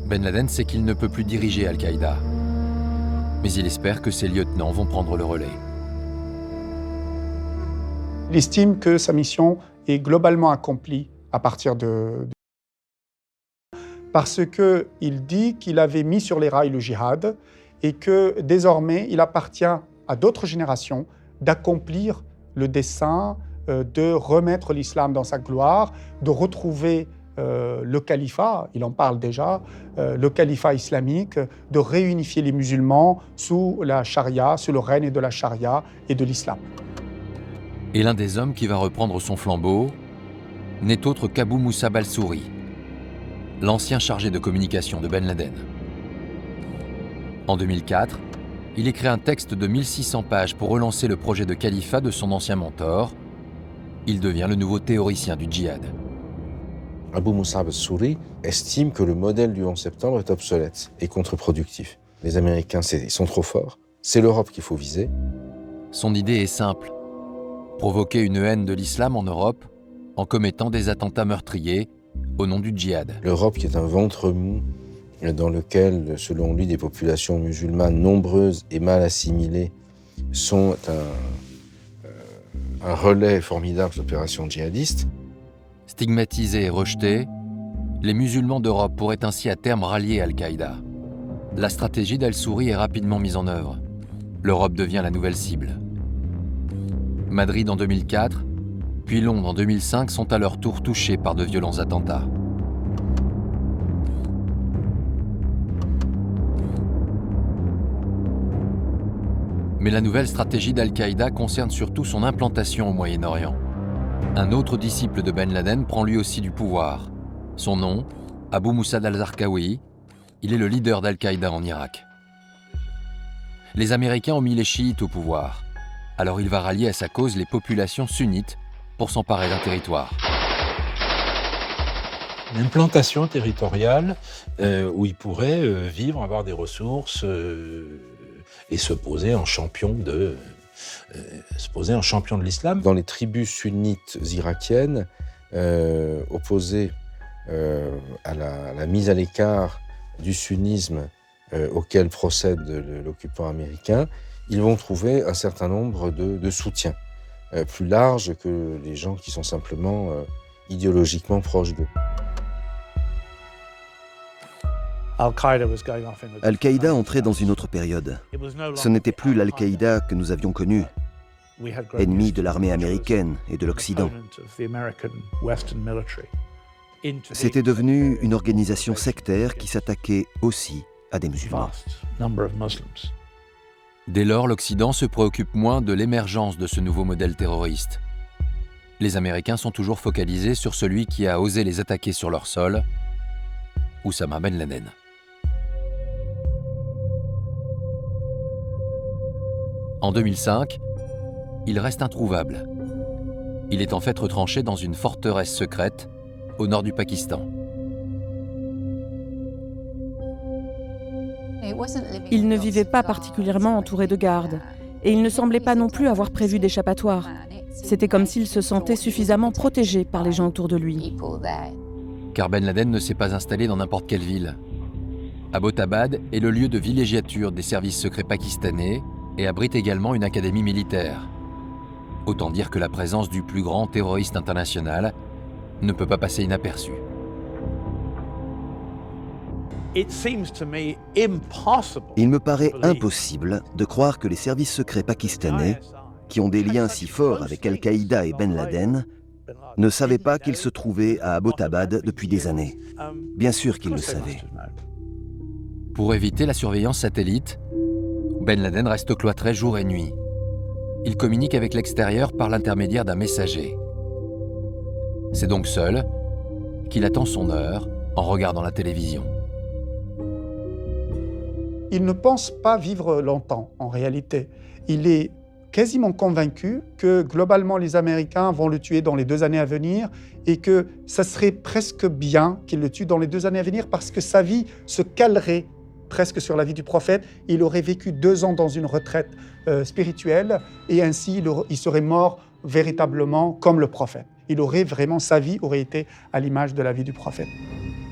Ben Laden sait qu'il ne peut plus diriger Al-Qaïda. Mais il espère que ses lieutenants vont prendre le relais. Il estime que sa mission est globalement accomplie à partir parce qu'il dit qu'il avait mis sur les rails le djihad et que désormais il appartient à d'autres générations d'accomplir le dessein de remettre l'islam dans sa gloire, de retrouver le califat, il en parle déjà, le califat islamique, de réunifier les musulmans sous la charia, sous le règne de la charia et de l'islam. Et l'un des hommes qui va reprendre son flambeau n'est autre qu'Abou Moussab al-Souri, l'ancien chargé de communication de Ben Laden. En 2004, il écrit un texte de 1600 pages pour relancer le projet de califat de son ancien mentor. Il devient le nouveau théoricien du djihad. Abou Moussab al-Souri estime que le modèle du 11 septembre est obsolète et contre-productif. Les Américains sont trop forts, c'est l'Europe qu'il faut viser. Son idée est simple, provoquer une haine de l'islam en Europe en commettant des attentats meurtriers au nom du djihad. L'Europe qui est un ventre mou dans lequel, selon lui, des populations musulmanes nombreuses et mal assimilées sont un relais formidable d'opérations djihadistes. Stigmatisés et rejetés, les musulmans d'Europe pourraient ainsi à terme rallier Al-Qaïda. La stratégie d'al-Souri est rapidement mise en œuvre. L'Europe devient la nouvelle cible. Madrid en 2004, puis Londres en 2005 sont à leur tour touchés par de violents attentats. Mais la nouvelle stratégie d'Al-Qaïda concerne surtout son implantation au Moyen-Orient. Un autre disciple de Ben Laden prend lui aussi du pouvoir. Son nom, Abou Moussad al-Zarqawi, il est le leader d'Al-Qaïda en Irak. Les Américains ont mis les chiites au pouvoir, alors il va rallier à sa cause les populations sunnites pour s'emparer d'un territoire. Une implantation territoriale où il pourrait vivre, avoir des ressources et se poser en champion de l'islam. Dans les tribus sunnites irakiennes, opposées à la mise à l'écart du sunnisme auquel procède l'occupant américain, ils vont trouver un certain nombre de soutiens, plus larges que les gens qui sont simplement idéologiquement proches d'eux. Al-Qaïda entrait dans une autre période. Ce n'était plus l'Al-Qaïda que nous avions connu, ennemi de l'armée américaine et de l'Occident. C'était devenu une organisation sectaire qui s'attaquait aussi à des musulmans. Dès lors, l'Occident se préoccupe moins de l'émergence de ce nouveau modèle terroriste. Les Américains sont toujours focalisés sur celui qui a osé les attaquer sur leur sol, Oussama Ben Laden. En 2005, il reste introuvable. Il est en fait retranché dans une forteresse secrète au nord du Pakistan. Il ne vivait pas particulièrement entouré de gardes, et il ne semblait pas non plus avoir prévu d'échappatoire. C'était comme s'il se sentait suffisamment protégé par les gens autour de lui. Car Ben Laden ne s'est pas installé dans n'importe quelle ville. Abbottabad est le lieu de villégiature des services secrets pakistanais et abrite également une académie militaire. Autant dire que la présence du plus grand terroriste international ne peut pas passer inaperçue. Il me paraît impossible de croire que les services secrets pakistanais, qui ont des liens si forts avec Al-Qaïda et Ben Laden, ne savaient pas qu'il se trouvait à Abbottabad depuis des années. Bien sûr qu'ils le savaient. Pour éviter la surveillance satellite, Ben Laden reste cloîtré jour et nuit. Il communique avec l'extérieur par l'intermédiaire d'un messager. C'est donc seul qu'il attend son heure en regardant la télévision. Il ne pense pas vivre longtemps, en réalité. Il est quasiment convaincu que globalement les Américains vont le tuer dans les 2 années à venir et que ça serait presque bien qu'il le tue dans les 2 années à venir parce que sa vie se calerait presque sur la vie du prophète. Il aurait vécu 2 ans dans une retraite spirituelle et ainsi il serait mort véritablement comme le prophète. Sa vie aurait été à l'image de la vie du prophète.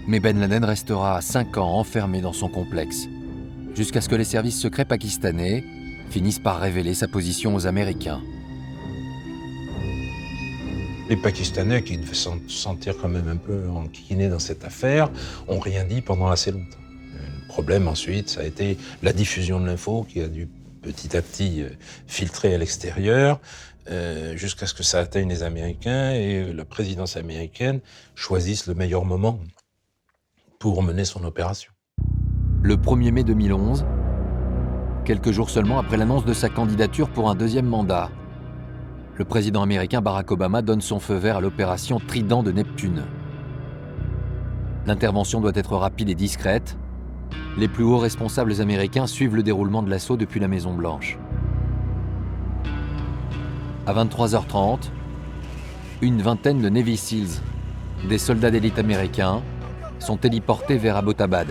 Mais Ben Laden restera 5 ans enfermé dans son complexe, jusqu'à ce que les services secrets pakistanais finissent par révéler sa position aux Américains. Les Pakistanais, qui devaient se sentir quand même un peu enquiquinés dans cette affaire, n'ont rien dit pendant assez longtemps. Le problème ensuite, ça a été la diffusion de l'info qui a dû petit à petit filtrer à l'extérieur, jusqu'à ce que ça atteigne les Américains et la présidence américaine choisisse le meilleur moment pour mener son opération. Le 1er mai 2011, quelques jours seulement après l'annonce de sa candidature pour un 2e mandat, le président américain Barack Obama donne son feu vert à l'opération Trident de Neptune. L'intervention doit être rapide et discrète. Les plus hauts responsables américains suivent le déroulement de l'assaut depuis la Maison-Blanche. À 23h30, une vingtaine de Navy Seals, des soldats d'élite américains, sont téléportés vers Abbottabad.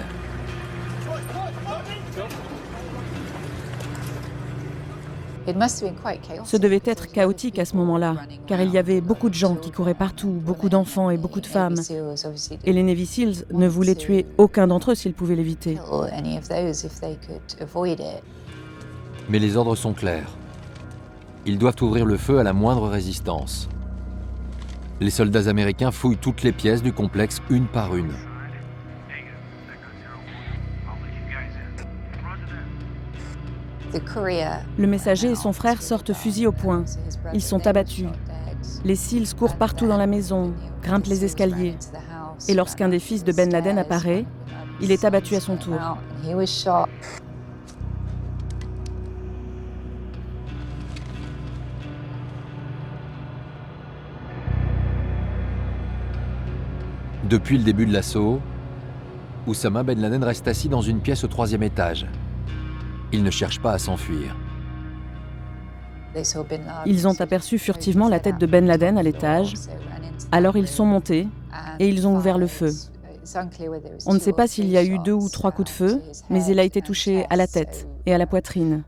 Ce devait être chaotique à ce moment-là, car il y avait beaucoup de gens qui couraient partout, beaucoup d'enfants et beaucoup de femmes. Et les Navy Seals ne voulaient tuer aucun d'entre eux s'ils pouvaient l'éviter. Mais les ordres sont clairs. Ils doivent ouvrir le feu à la moindre résistance. Les soldats américains fouillent toutes les pièces du complexe une par une. Le messager et son frère sortent fusil au poing. Ils sont abattus. Les Seals courent partout dans la maison, grimpent les escaliers. Et lorsqu'un des fils de Ben Laden apparaît, il est abattu à son tour. Depuis le début de l'assaut, Oussama Ben Laden reste assis dans une pièce au 3e étage. Il ne cherche pas à s'enfuir. Ils ont aperçu furtivement la tête de Ben Laden à l'étage. Alors ils sont montés et ils ont ouvert le feu. On ne sait pas s'il y a eu 2 ou 3 coups de feu, mais il a été touché à la tête et à la poitrine.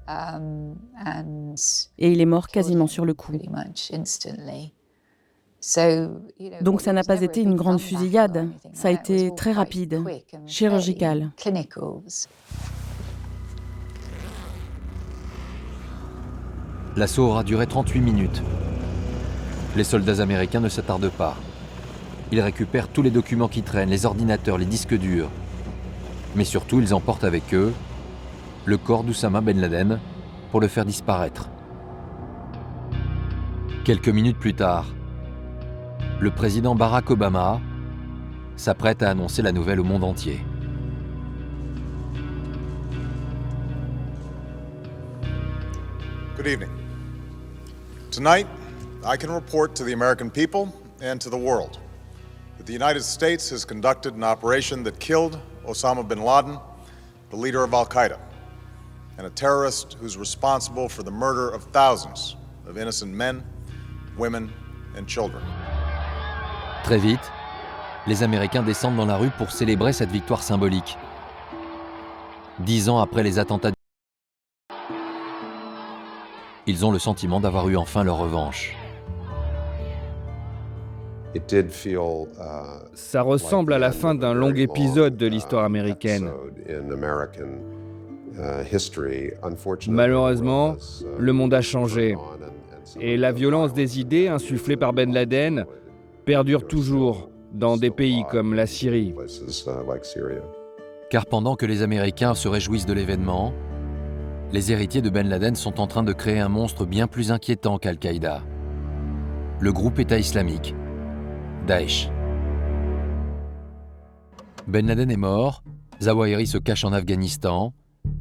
Et il est mort quasiment sur le coup. Donc ça n'a pas été une grande fusillade, ça a été très rapide, chirurgical. L'assaut aura duré 38 minutes. Les soldats américains ne s'attardent pas. Ils récupèrent tous les documents qui traînent, les ordinateurs, les disques durs. Mais surtout, ils emportent avec eux le corps d'Oussama Ben Laden pour le faire disparaître. Quelques minutes plus tard, le président Barack Obama s'apprête à annoncer la nouvelle au monde entier. Good evening. Tonight, I can report to the American people and to the world that the United States has conducted an operation that killed Osama bin Laden, the leader of Al-Qaeda, and a terrorist who's responsible for the murder of thousands of innocent men, women, and children. Très vite, les Américains descendent dans la rue pour célébrer cette victoire symbolique. 10 ans après les attentats, ils ont le sentiment d'avoir eu enfin leur revanche. Ça ressemble à la fin d'un long épisode de l'histoire américaine. Malheureusement, le monde a changé. Et la violence des idées insufflée par Ben Laden perdure toujours dans des pays comme la Syrie. Car pendant que les Américains se réjouissent de l'événement, les héritiers de Ben Laden sont en train de créer un monstre bien plus inquiétant qu'Al-Qaïda. Le groupe État islamique, Daesh. Ben Laden est mort, Zawahiri se cache en Afghanistan.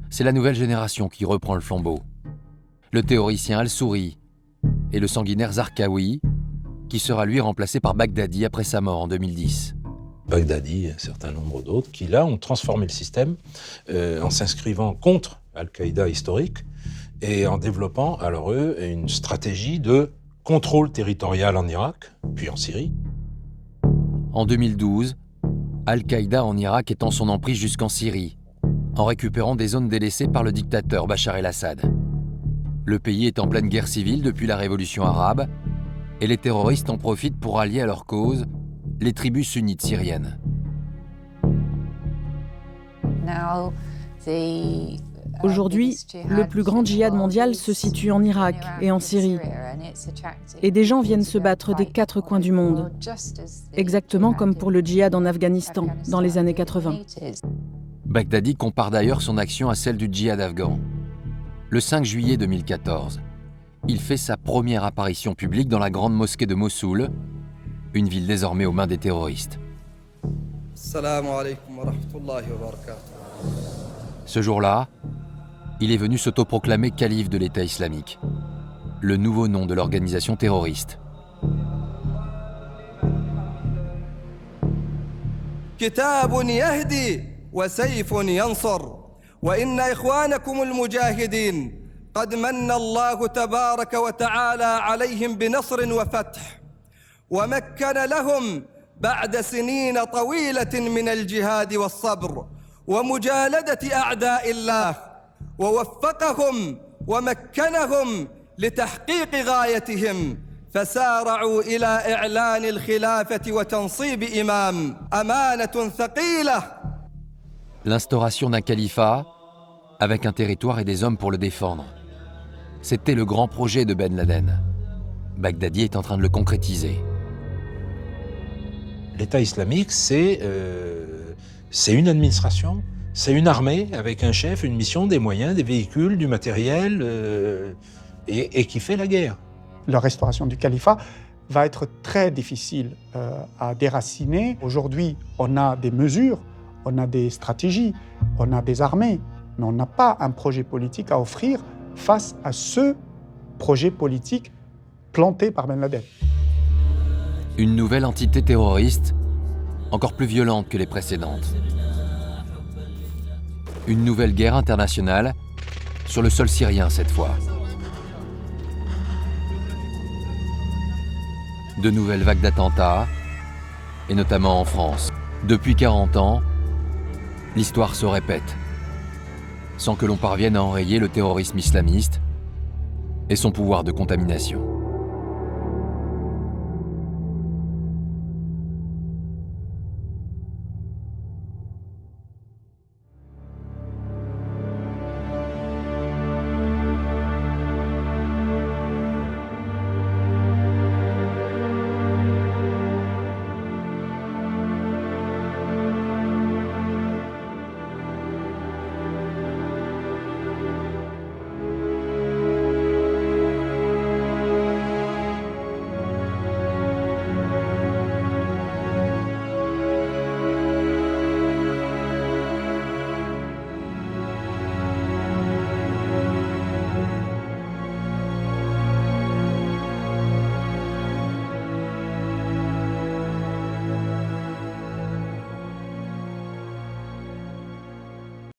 C'est la nouvelle génération qui reprend le flambeau. Le théoricien Al-Souri et le sanguinaire Zarqawi, qui sera lui remplacé par Baghdadi après sa mort en 2010. Baghdadi et un certain nombre d'autres qui, là, ont transformé le système en s'inscrivant contre Al-Qaïda historique et en développant, alors eux, une stratégie de contrôle territorial en Irak, puis en Syrie. En 2012, Al-Qaïda en Irak étend son emprise jusqu'en Syrie, en récupérant des zones délaissées par le dictateur Bachar el-Assad. Le pays est en pleine guerre civile depuis la révolution arabe, et les terroristes en profitent pour allier à leur cause les tribus sunnites syriennes. Aujourd'hui, le plus grand djihad mondial se situe en Irak et en Syrie. Et des gens viennent se battre des 4 coins du monde, exactement comme pour le djihad en Afghanistan dans les années 80. Baghdadi compare d'ailleurs son action à celle du djihad afghan. Le 5 juillet 2014, il fait sa première apparition publique dans la grande mosquée de Mossoul, une ville désormais aux mains des terroristes. Ce jour-là, il est venu s'autoproclamer calife de l'État islamique, le nouveau nom de l'organisation terroriste. كتاب يهدي وسيف ينصر وإن إخوانكم المجاهدين قد من الله تبارك وتعالى عليهم بنصر وفتح ومكن لهم بعد سنين طويلة من الجهاد والصبر ومجالدة أعداء الله ووفقهم ومكنهم لتحقيق غايتهم فسارعوا إلى إعلان الخلافة وتنصيب إمام أمانة ثقيلة. L'instauration d'un califat avec un territoire et des hommes pour le défendre. C'était le grand projet de Ben Laden. Baghdadi est en train de le concrétiser. L'État islamique, c'est une administration, c'est une armée avec un chef, une mission, des moyens, des véhicules, du matériel, et qui fait la guerre. La restauration du califat va être très difficile à déraciner. Aujourd'hui, on a des mesures, on a des stratégies, on a des armées, mais on n'a pas un projet politique à offrir face à ce projet politique planté par Ben Laden. Une nouvelle entité terroriste, encore plus violente que les précédentes. Une nouvelle guerre internationale, sur le sol syrien cette fois. De nouvelles vagues d'attentats, et notamment en France. Depuis 40 ans, l'histoire se répète, sans que l'on parvienne à enrayer le terrorisme islamiste et son pouvoir de contamination.